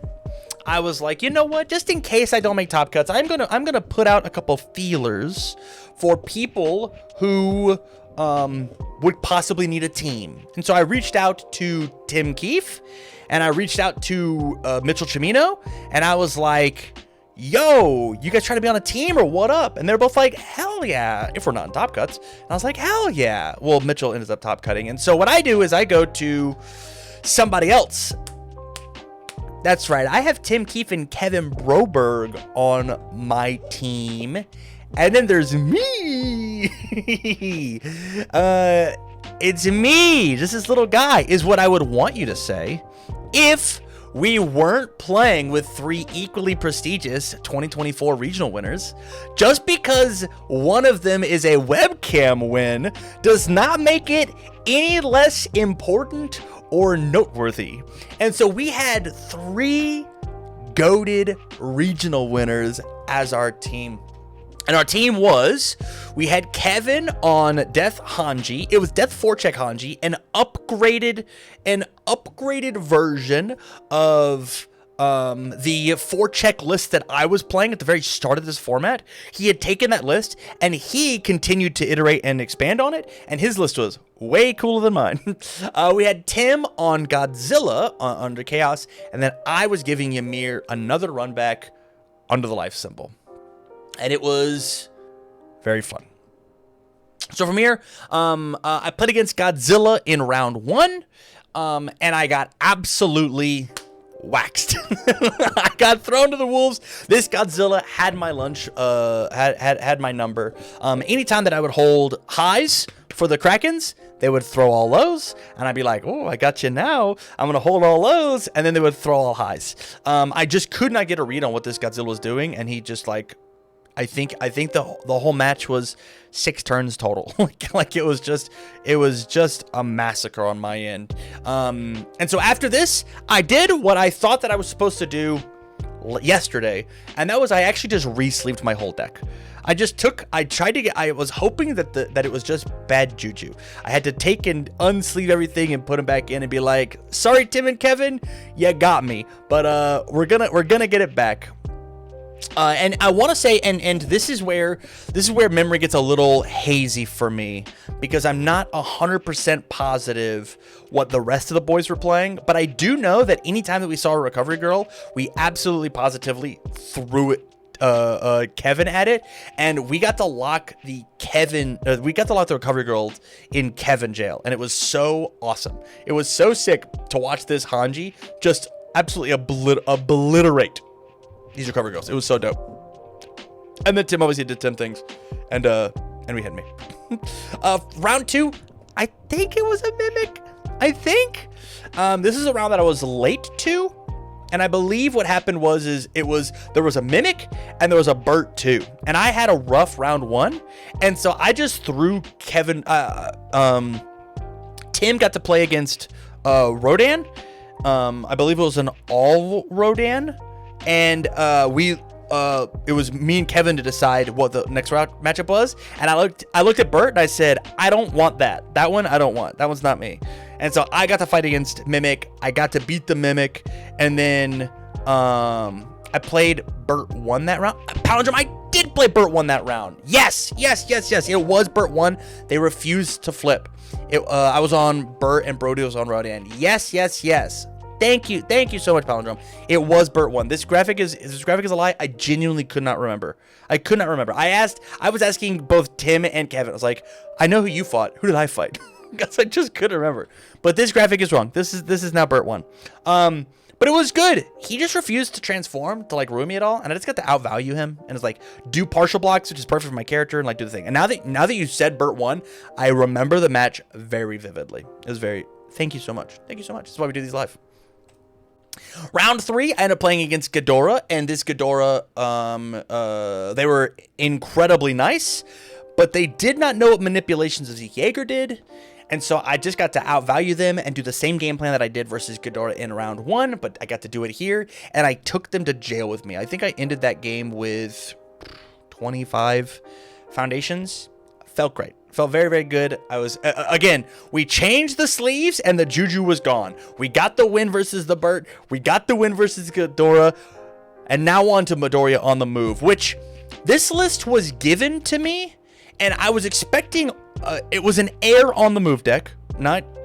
I was like, you know what? Just in case I don't make top cuts, I'm gonna put out a couple feelers for people who would possibly need a team. And so I reached out to Tim Keefe, and I reached out to Mitchell Chimino, and I was like, yo, you guys trying to be on a team or what up? And they're both like, hell yeah, if we're not in top cuts. And I was like, hell yeah. Well, Mitchell ends up top cutting. And so what I do is I go to somebody else. That's right. I have Tim Keefe and Kevin Broberg on my team. And then there's me. It's me. Just this little guy is what I would want you to say if we weren't playing with 3 equally prestigious 2024 regional winners. Just because one of them is a webcam win does not make it any less important or noteworthy. And so we had 3 goated regional winners as our team. And our team was, we had Kevin on Death Hanji. It was Death Forecheck Hanji, an upgraded version of the forecheck list that I was playing at the very start of this format. He had taken that list and he continued to iterate and expand on it, and his list was way cooler than mine. We had Tim on Godzilla under Chaos, and then I was giving Ymir another run back under the life symbol. And it was very fun. So from here, I played against Godzilla in round 1, and I got absolutely waxed. I got thrown to the wolves. This Godzilla had my lunch, had my number. Anytime that I would hold highs for the Krakens, they would throw all lows, and I'd be like, oh, I got you now. I'm going to hold all lows, and then they would throw all highs. I just could not get a read on what this Godzilla was doing, and he just like, I think the whole match was 6 turns total. like it was just a massacre on my end. And so after this, I did what I thought that I was supposed to do yesterday, and that was I actually just re-sleeved my whole deck. I was hoping that it was just bad juju. I had to take and unsleeve everything and put them back in and be like, sorry, Tim and Kevin, you got me, but we're gonna get it back. And I want to say, and this is where memory gets a little hazy for me, because I'm not 100% positive what the rest of the boys were playing, but I do know that anytime that we saw a recovery girl, we absolutely positively threw it. Kevin at it, and we got to lock the recovery girl in Kevin jail, and it was so awesome. It was so sick to watch this Hanji just absolutely obliterate these recovery girls. It was so dope. And then Tim obviously did Tim things, and we had me. Round 2, I think it was a mimic. I think this is a round that I was late to. And I believe what happened was there was a mimic and there was a Burt too. And I had a rough round 1. And so I just threw Kevin. Tim got to play against Rodan. I believe it was an all Rodan. And it was me and Kevin to decide what the next round matchup was. And I looked at Burt and I said, I don't want that. That one I don't want. That one's not me. And so I got to fight against Mimic. I got to beat the Mimic. And then I played Burt, won that round. Palindrome, did play Burt 1 that round. Yes. It was Burt 1. They refused to flip. I was on Burt and Brody was on Rodan. Yes. Thank you so much, Palindrome. It was Burt 1. This graphic is a lie. I genuinely could not remember. I was asking both Tim and Kevin. I was like, I know who you fought. Who did I fight? Because I just couldn't remember. But this graphic is wrong. This is now Burt 1. But it was good. He just refused to transform to like ruin me at all, and I just got to outvalue him and it's like do partial blocks, which is perfect for my character, and like do the thing. And now that you said Burt 1, I remember the match very vividly. It was very. Thank you so much. This is why we do these live. Round 3, I ended up playing against Ghidorah, and this Ghidorah, they were incredibly nice, but they did not know what manipulations of Zeke Yeager did. And so I just got to outvalue them and do the same game plan that I did versus Ghidorah in round 1, but I got to do it here, and I took them to jail with me. I think I ended that game with 25 foundations. Felt great. Felt very, very good. I was, again, we changed the sleeves, and the Juju was gone. We got the win versus the Burt. We got the win versus Ghidorah, and now on to Midoriya on the move, which this list was given to me, and I was expecting it was an air on the move deck,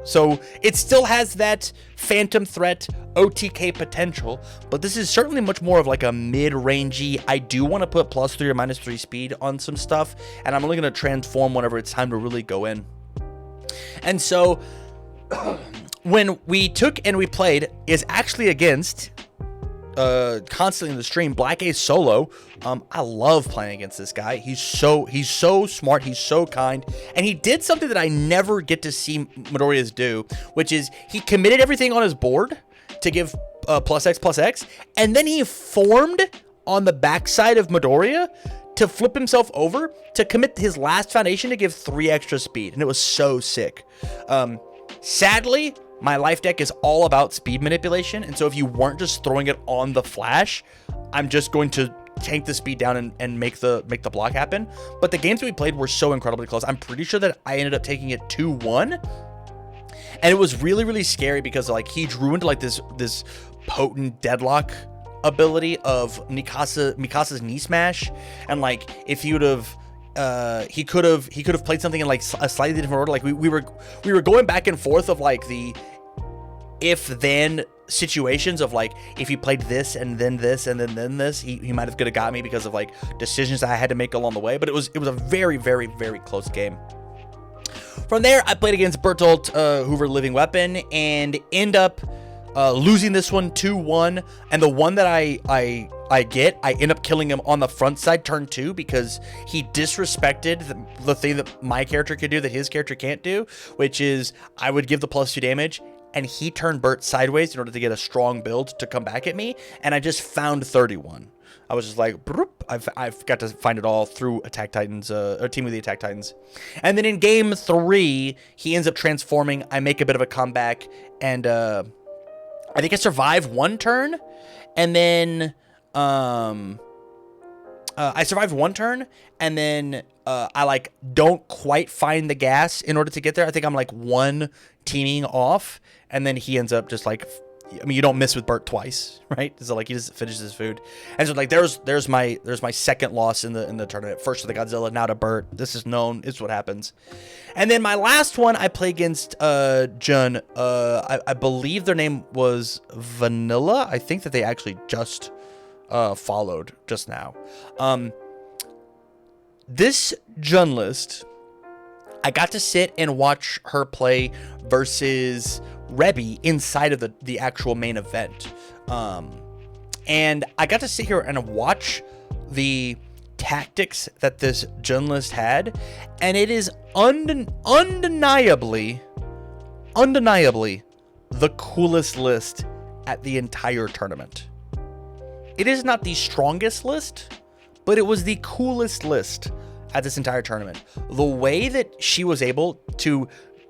so it still has that Phantom Threat OTK potential, but this is certainly much more of like a mid-rangey. I do want to put +3 or -3 speed on some stuff, and I'm only going to transform whenever it's time to really go in. And so when we took and we played is actually against constantly in the stream Black Ace Solo. I love playing against this guy. He's so smart, he's so kind, and he did something that I never get to see Midoriya's do, which is he committed everything on his board to give +X, and then he formed on the backside of Midoriya to flip himself over to commit his last foundation to give 3 extra speed, and it was so sick. Sadly, my life deck is all about speed manipulation, and so if you weren't just throwing it on the flash, I'm just going to tank the speed down and make the block happen. But the games that we played were so incredibly close. I'm pretty sure that I ended up taking it 2-1, and it was really, really scary because like he drew into like this potent deadlock ability of Mikasa's knee smash, and like if he would have he could have played something in like a slightly different order. Like we were going back and forth of like the if then situations of like if he played this and then this and then this, he might have could have got me because of like decisions that I had to make along the way. But it was a very, very, very close game. From there, I played against Bertolt Hoover Living Weapon and end up losing this one 2-1, and the one that I end up killing him on the front side turn 2 because he disrespected the thing that my character could do that his character can't do, which is I would give the +2 damage, and he turned Burt sideways in order to get a strong build to come back at me, and I just found 31. I was just like, I've got to find it all through Attack Titans, or Team of the Attack Titans. And then in game 3, he ends up transforming. I make a bit of a comeback, and I think I survive 1 turn, and then I survived 1 turn, and then I like don't quite find the gas in order to get there. I think I'm like 1 teaming off, and then he ends up just like, I mean, you don't miss with Burt twice, right? So like he just finishes his food, and so like there's my second loss in the tournament. First to the Godzilla, now to Burt. This is known. It's what happens. And then my last one, I play against Jun. I believe their name was Vanilla. I think that they actually just followed just now. This Jun list, I got to sit and watch her play versus Rebby inside of the actual main event. And I got to sit here and watch the tactics that this Jun list had, and it is undeniably the coolest list at the entire tournament. It is not the strongest list, but it was the coolest list at this entire tournament. The way that she was able to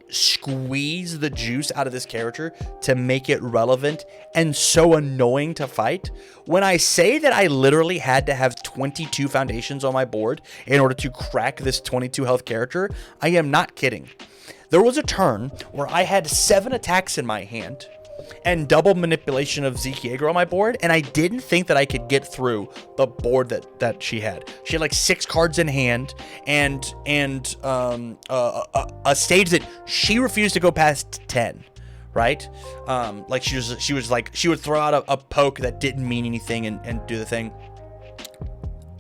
squeeze the juice out of this character to make it relevant and so annoying to fight. When I say that I literally had to have 22 foundations on my board in order to crack this 22 health character, I am not kidding. There was a turn where I had 7 attacks in my hand, and double manipulation of Zeke Yeager on my board, and I didn't think that I could get through the board that she had. She had like 6 cards in hand, and a stage that she refused to go past 10. Right? Like she was like, she would throw out a poke that didn't mean anything and do the thing.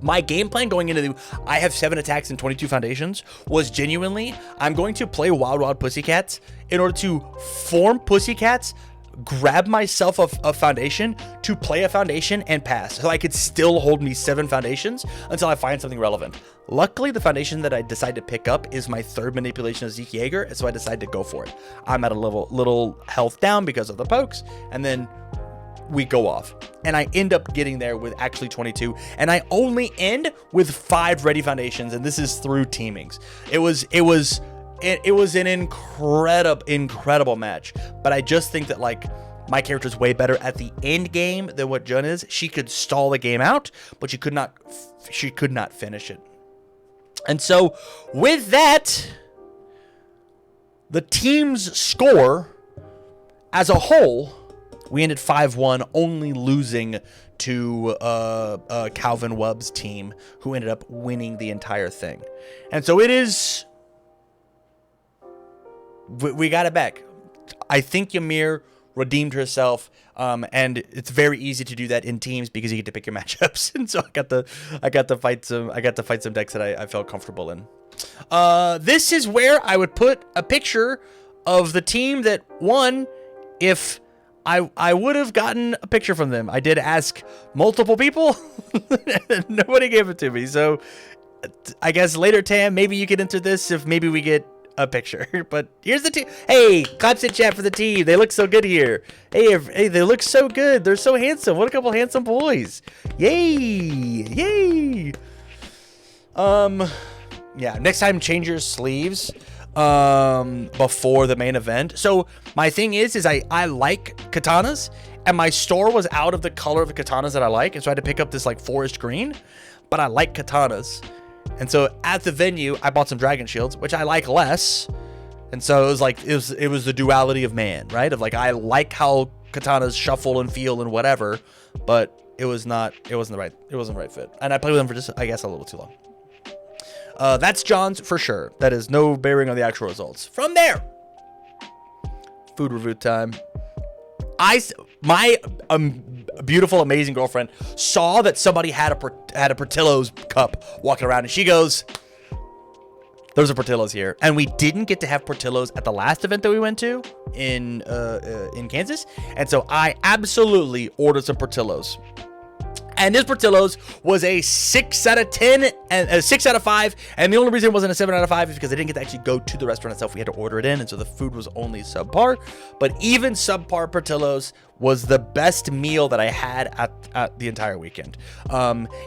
My game plan going into I have 7 attacks and 22 foundations was genuinely, I'm going to play Wild Wild Pussycats in order to form Pussycats, grab myself a foundation to play a foundation and pass. So I could still hold me 7 foundations until I find something relevant. Luckily, the foundation that I decide to pick up is my 3rd manipulation of Zeke Yeager, so I decide to go for it. I'm at a little health down because of the pokes, and then we go off. And I end up getting there with actually 22, and I only end with 5 ready foundations, and this is through teamings. It was an incredible match, but I just think that like my character is way better at the end game than what Jun is. She could stall the game out, but she could not finish it. And so with that, the team's score as a whole, we ended 5-1, only losing to Calvin Webb's team, who ended up winning the entire thing. And so it is, we got it back. I think Ymir redeemed herself, and it's very easy to do that in teams because you get to pick your matchups. And so I got to fight some decks that I felt comfortable in. This is where I would put a picture of the team that won if I would have gotten a picture from them. I did ask multiple people. Nobody gave it to me. So I guess later, Tam, maybe you could enter this if maybe we get a picture. But here's the team. Hey, claps in chat for the team. They look so good here. Hey, they look so good. They're so handsome. What a couple handsome boys. Yay. Yay. Yeah, next time change your sleeves before the main event. So my thing is I like katanas, and my store was out of the color of the katanas that I like, and so I had to pick up this like forest green, but I like katanas. And so at the venue I bought some dragon shields, which I like less. And so it was like it was the duality of man, right? Of like, I like how katanas shuffle and feel and whatever, but it wasn't the right fit. And I played with them for just, I guess, a little too long. That's John's for sure. That is no bearing on the actual results. From there, food review time. My beautiful, amazing girlfriend saw that somebody had a Portillo's cup walking around, and she goes, "There's a Portillo's here." And we didn't get to have Portillo's at the last event that we went to in Kansas, and so I absolutely ordered some Portillo's. And this Portillo's was a 6 out of 10 and a 6 out of 5. And the only reason it wasn't a 7 out of 5 is because I didn't get to actually go to the restaurant itself. We had to order it in. And so the food was only subpar. But even subpar Portillo's was the best meal that I had at the entire weekend.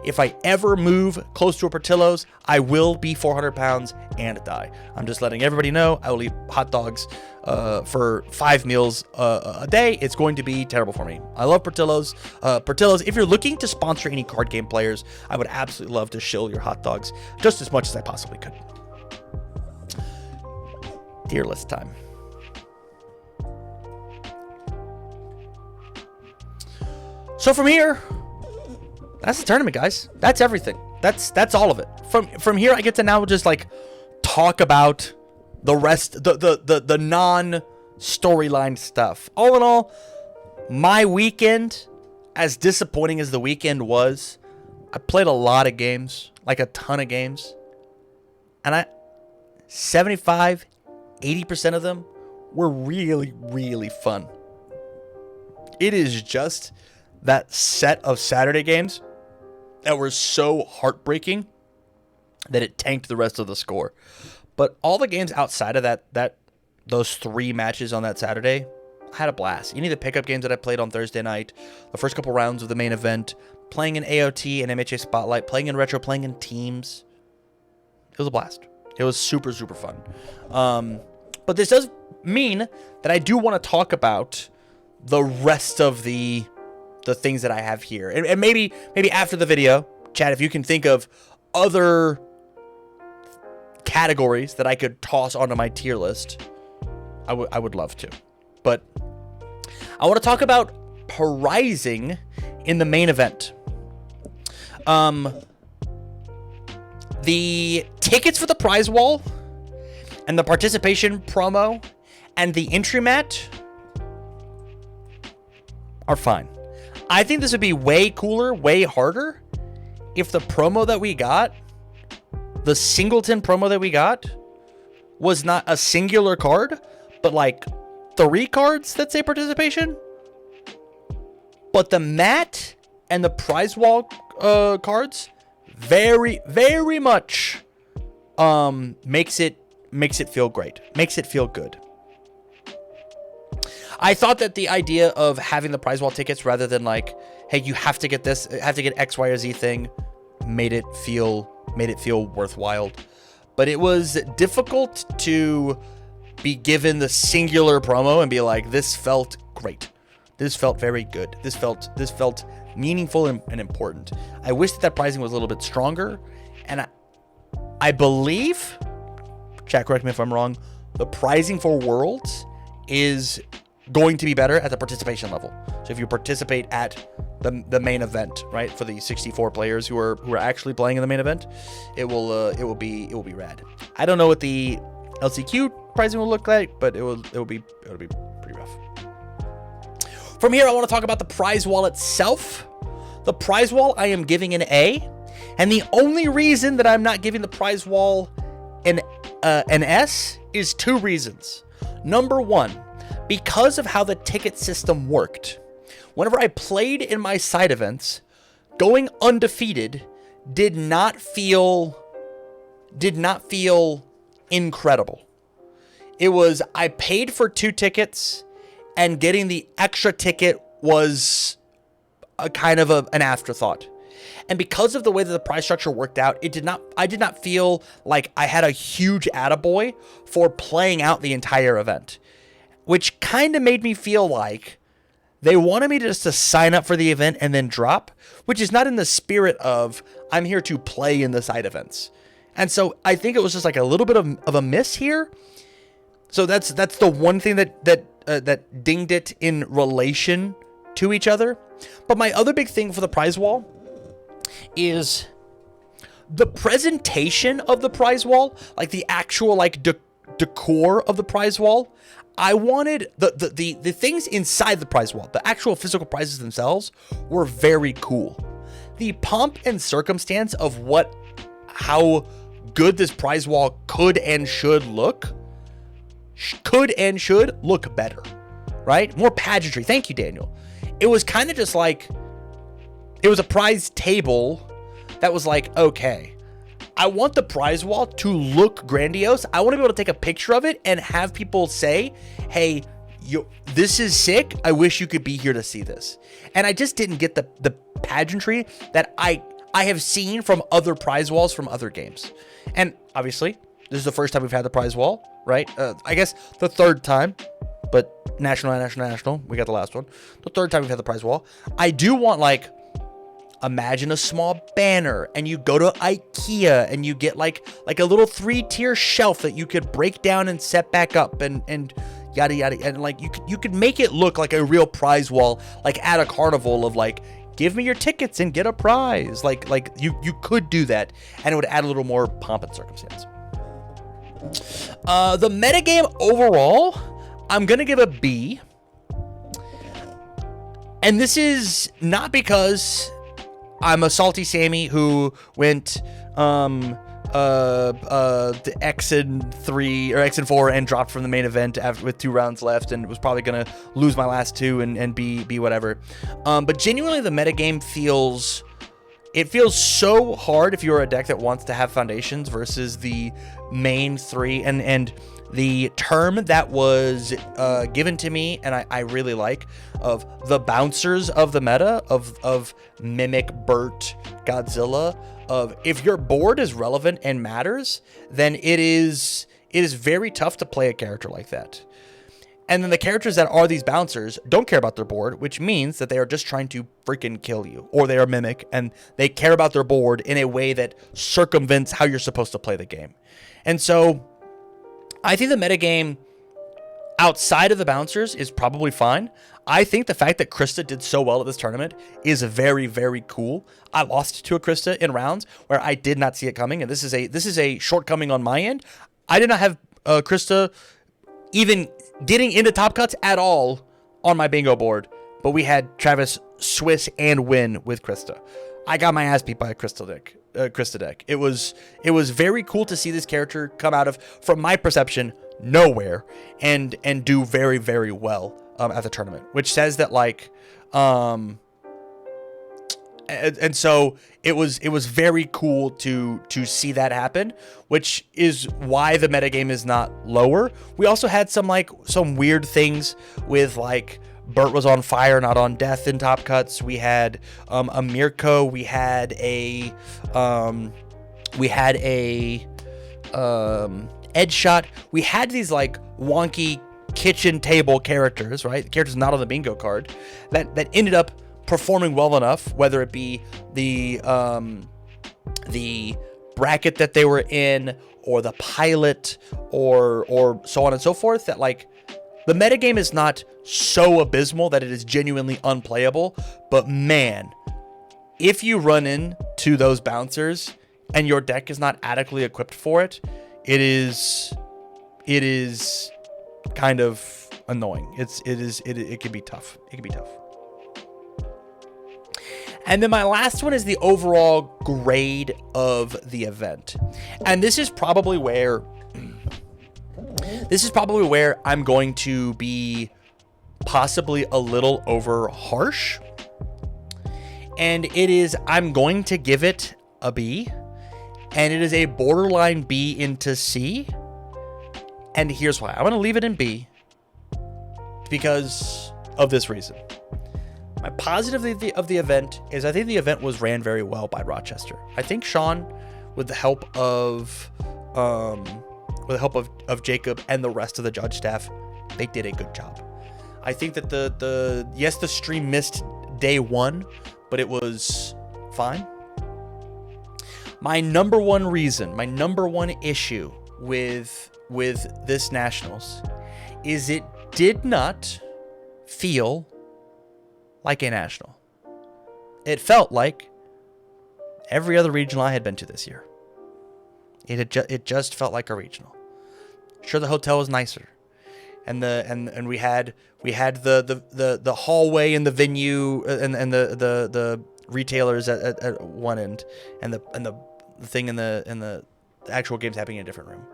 If I ever move close to a Portillo's, I will be 400 pounds and die. I'm just letting everybody know. I will eat hot dogs for 5 meals a day. It's going to be terrible for me. I love Portillo's. Portillo's, if you're looking to sponsor any card game players, I would absolutely love to shill your hot dogs just as much as I possibly could. Tier list time. So from here, that's the tournament, guys. That's everything. That's all of it. From here, I get to now just like talk about the rest, the non-storyline stuff. All in all, my weekend, as disappointing as the weekend was, I played a lot of games, like a ton of games, and 75, 80% of them were really, really fun. It is just that set of Saturday games that were so heartbreaking that it tanked the rest of the score. But all the games outside of those 3 matches on that Saturday, I had a blast. Any of the pickup games that I played on Thursday night, the first couple rounds of the main event, playing in AOT and MHA Spotlight, playing in Retro, playing in teams, it was a blast. It was super, super fun. But this does mean that I do want to talk about the rest of the things that I have here. And maybe after the video, Chad, if you can think of other categories that I could toss onto my tier list, I would love to. But I want to talk about pricing in the main event. The tickets for the prize wall and the participation promo and the entry mat are fine. I think this would be way cooler, way harder if the promo that we got, the singleton promo that we got, was not a singular card, but like 3 cards that say participation. But the mat and the prize wall cards very, very much makes it feel great, makes it feel good. I thought that the idea of having the prize wall tickets rather than like, hey, you have to get this, have to get X, Y, or Z thing, made it feel worthwhile. But it was difficult to be given the singular promo and be like, this felt great. This felt very good. This felt meaningful and important. I wish that pricing was a little bit stronger. And I believe, chat, correct me if I'm wrong, the pricing for Worlds is going to be better at the participation level. So if you participate at the main event, right, for the 64 players who are actually playing in the main event, it will be rad. I don't know what the LCQ pricing will look like, but it will be pretty rough. From here, I want to talk about the prize wall itself. The prize wall, I am giving an A, and the only reason that I'm not giving the prize wall an S is 2 reasons. Number 1, because of how the ticket system worked. Whenever I played in my side events, going undefeated did not feel incredible. It was, I paid for 2 tickets, and getting the extra ticket was a kind of an afterthought. And because of the way that the prize structure worked out, I did not feel like I had a huge attaboy for playing out the entire event, which kind of made me feel like they wanted me just to sign up for the event and then drop, which is not in the spirit of I'm here to play in the side events. And so I think it was just like a little bit of a miss here. So that's the one thing that dinged it in relation to each other. But my other big thing for the prize wall is the presentation of the prize wall, like the actual like decor of the prize wall. I wanted the things inside the prize wall, the actual physical prizes themselves, were very cool. The pomp and circumstance of how good this prize wall could and should look better, right? More pageantry. Thank you, Daniel. It was kind of just like, it was a prize table that was like, okay, I want the prize wall to look grandiose. I want to be able to take a picture of it and have people say, hey, this is sick. I wish you could be here to see this. And I just didn't get the pageantry that I have seen from other prize walls from other games. And obviously, this is the first time we've had the prize wall, right? I guess the 3rd time, but national, we got the last one. The 3rd time we've had the prize wall. I do want, like, imagine a small banner and you go to IKEA and you get like a little 3-tier shelf that you could break down and set back up and yada yada, and like you could make it look like a real prize wall, like at a carnival of like, give me your tickets and get a prize. Like you could do that, and it would add a little more pomp and circumstance. The metagame overall, I'm gonna give a B. And this is not because I'm a salty Sammy who went to X and 3 or X and 4 and dropped from the main event with 2 rounds left and was probably gonna lose my last 2 and be whatever. But genuinely, the metagame feels so hard if you're a deck that wants to have foundations versus the main 3, and the term that was given to me, and I really like, of the bouncers of the meta, of Mimic, Burt, Godzilla, of if your board is relevant and matters, then it is very tough to play a character like that. And then the characters that are these bouncers don't care about their board, which means that they are just trying to freaking kill you, or they are Mimic, and they care about their board in a way that circumvents how you're supposed to play the game. And so I think the metagame outside of the bouncers is probably fine. I think the fact that Krista did so well at this tournament is very, very cool. I lost to a Krista in rounds where I did not see it coming, and this is a shortcoming on my end. I did not have Krista even getting into top cuts at all on my bingo board, but we had Travis Swiss and win with Krista. I got my ass beat by a Krista deck. It was very cool to see this character come out of, from my perception, nowhere and do very, very well at the tournament, which says that like and so it was very cool to see that happen, which is why the metagame is not lower. We also had some weird things with like Bert was on fire, not on death in top cuts. We had a Mirko. We had a edge shot. We had these like wonky kitchen table characters, right? The characters not on the bingo card that ended up performing well enough, whether it be the bracket that they were in or the pilot or so on and so forth, that like the metagame is not so abysmal that it is genuinely unplayable. But man, if you run into those bouncers and your deck is not adequately equipped for it, it is kind of annoying. It can be tough. It can be tough. And then my last one is the overall grade of the event. And this is probably where I'm going to be possibly a little over harsh. And I'm going to give it a B. And it is a borderline B into C. And here's why. I'm going to leave it in B because of this reason. My positive of the event is I think the event was ran very well by Rochester. I think Sean, with the help of Jacob and the rest of the judge staff, they did a good job. I think that the stream missed day one, but it was fine. My number one issue with this Nationals is it did not feel like a national. It felt like every other regional I had been to this year. It just felt like a regional. Sure, the hotel was nicer, and we had the hallway and the venue and the retailers at one end, and the thing in the actual games happening in a different room.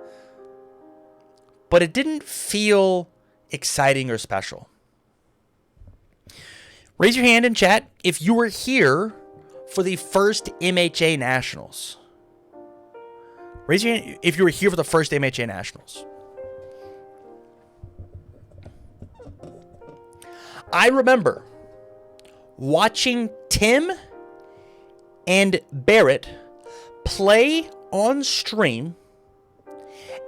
But it didn't feel exciting or special. Raise your hand in chat if you were here for the first MHA Nationals. Raise your hand if you were here for the first MHA Nationals. I remember watching Tim and Barrett play on stream,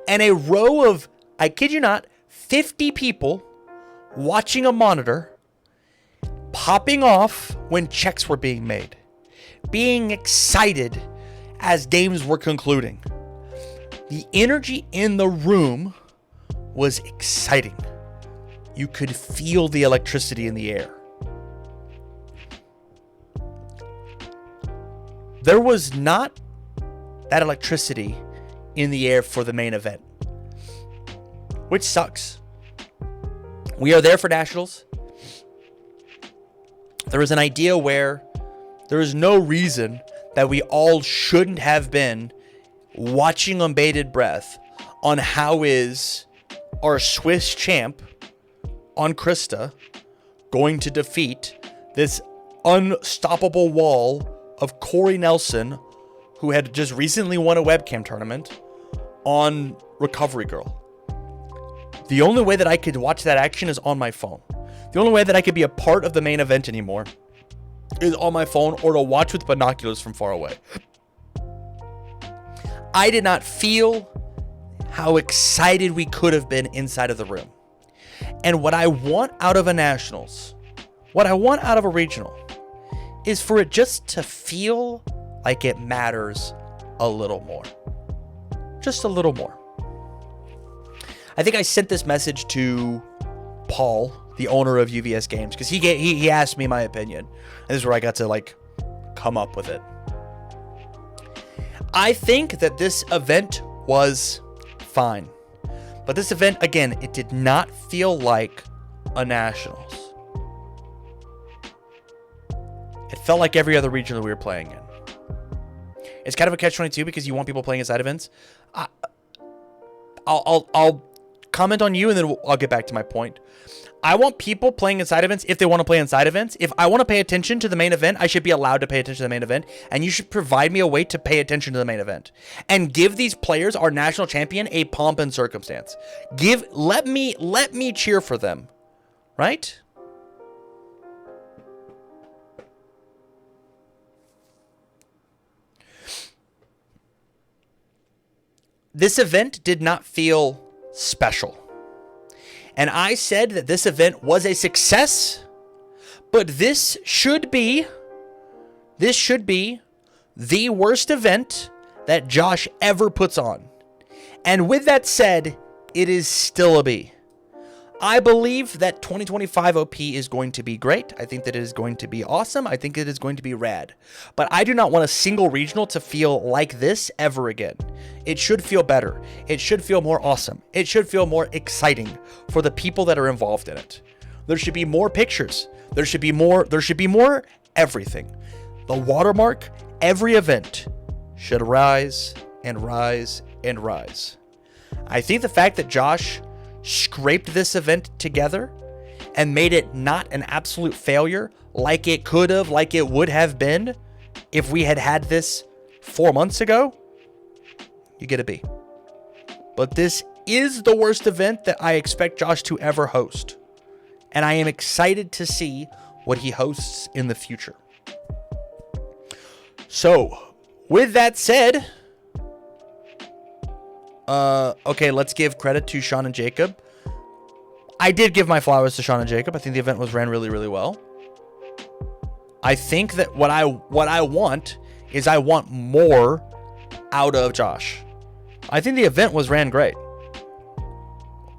and a row of, I kid you not, 50 people watching a monitor, popping off when checks were being made, being excited as games were concluding. The energy in the room was exciting. You could feel the electricity in the air. There was not that electricity in the air for the main event, which sucks. We are there for Nationals. There is an idea where there is no reason that we all shouldn't have been watching on bated breath on how is our Swiss champ on Krista going to defeat this unstoppable wall of Corey Nelson, who had just recently won a webcam tournament, on Recovery Girl. The only way that I could watch that action is on my phone. The only way that I could be a part of the main event anymore is on my phone or to watch with binoculars from far away. I did not feel how excited we could have been inside of the room. And what I want out of a Nationals, what I want out of a regional, is for it just to feel like it matters a little more. Just a little more. I think I sent this message to Paul the owner of UVS Games, because he asked me my opinion. And this is where I got to like come up with it. I think that this event was fine. But this event, again, it did not feel like a Nationals. It felt like every other region that we were playing in. It's kind of a catch-22 because you want people playing inside events. I'll comment on you and then I'll get back to my point. I want people playing inside events if they want to play inside events. If I want to pay attention to the main event, I should be allowed to pay attention to the main event, and you should provide me a way to pay attention to the main event and give these players, our national champion, a pomp and circumstance. Let me cheer for them, right? This event did not feel special. And I said that this event was a success, but this should be the worst event that Josh ever puts on. And with that said, it is still a B. I believe that 2025 OP is going to be great. I think that it is going to be awesome. I think it is going to be rad. But I do not want a single regional to feel like this ever again. It should feel better. It should feel more awesome. It should feel more exciting for the people that are involved in it. There should be more pictures. There should be more everything. The watermark, every event should rise and rise and rise. I think the fact that Josh scraped this event together and made it not an absolute failure like it could have, like it would have been if we had this 4 months ago, you get a B. But this is the worst event that I expect Josh to ever host. And I am excited to see what he hosts in the future. So, with that said, okay, let's give credit to Sean and Jacob. I did give my flowers to Sean and Jacob. I think the event was ran really, really well. I think that what I want is I want more out of Josh. I think the event was ran great.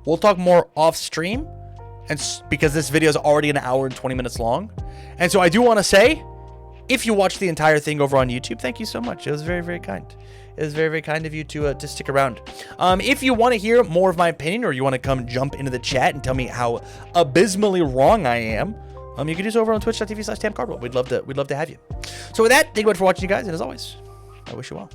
We'll talk more off stream, and because this video is already 1 hour and 20 minutes long. And so I do want to say, if you watched the entire thing over on YouTube, thank you so much. It was very, very kind. It was very, very kind of you to stick around. If you want to hear more of my opinion, or you want to come jump into the chat and tell me how abysmally wrong I am, you can do so over on twitch.tv/TamCardwell. We'd love to have you. So with that, thank you much for watching, you guys, and as always, I wish you well.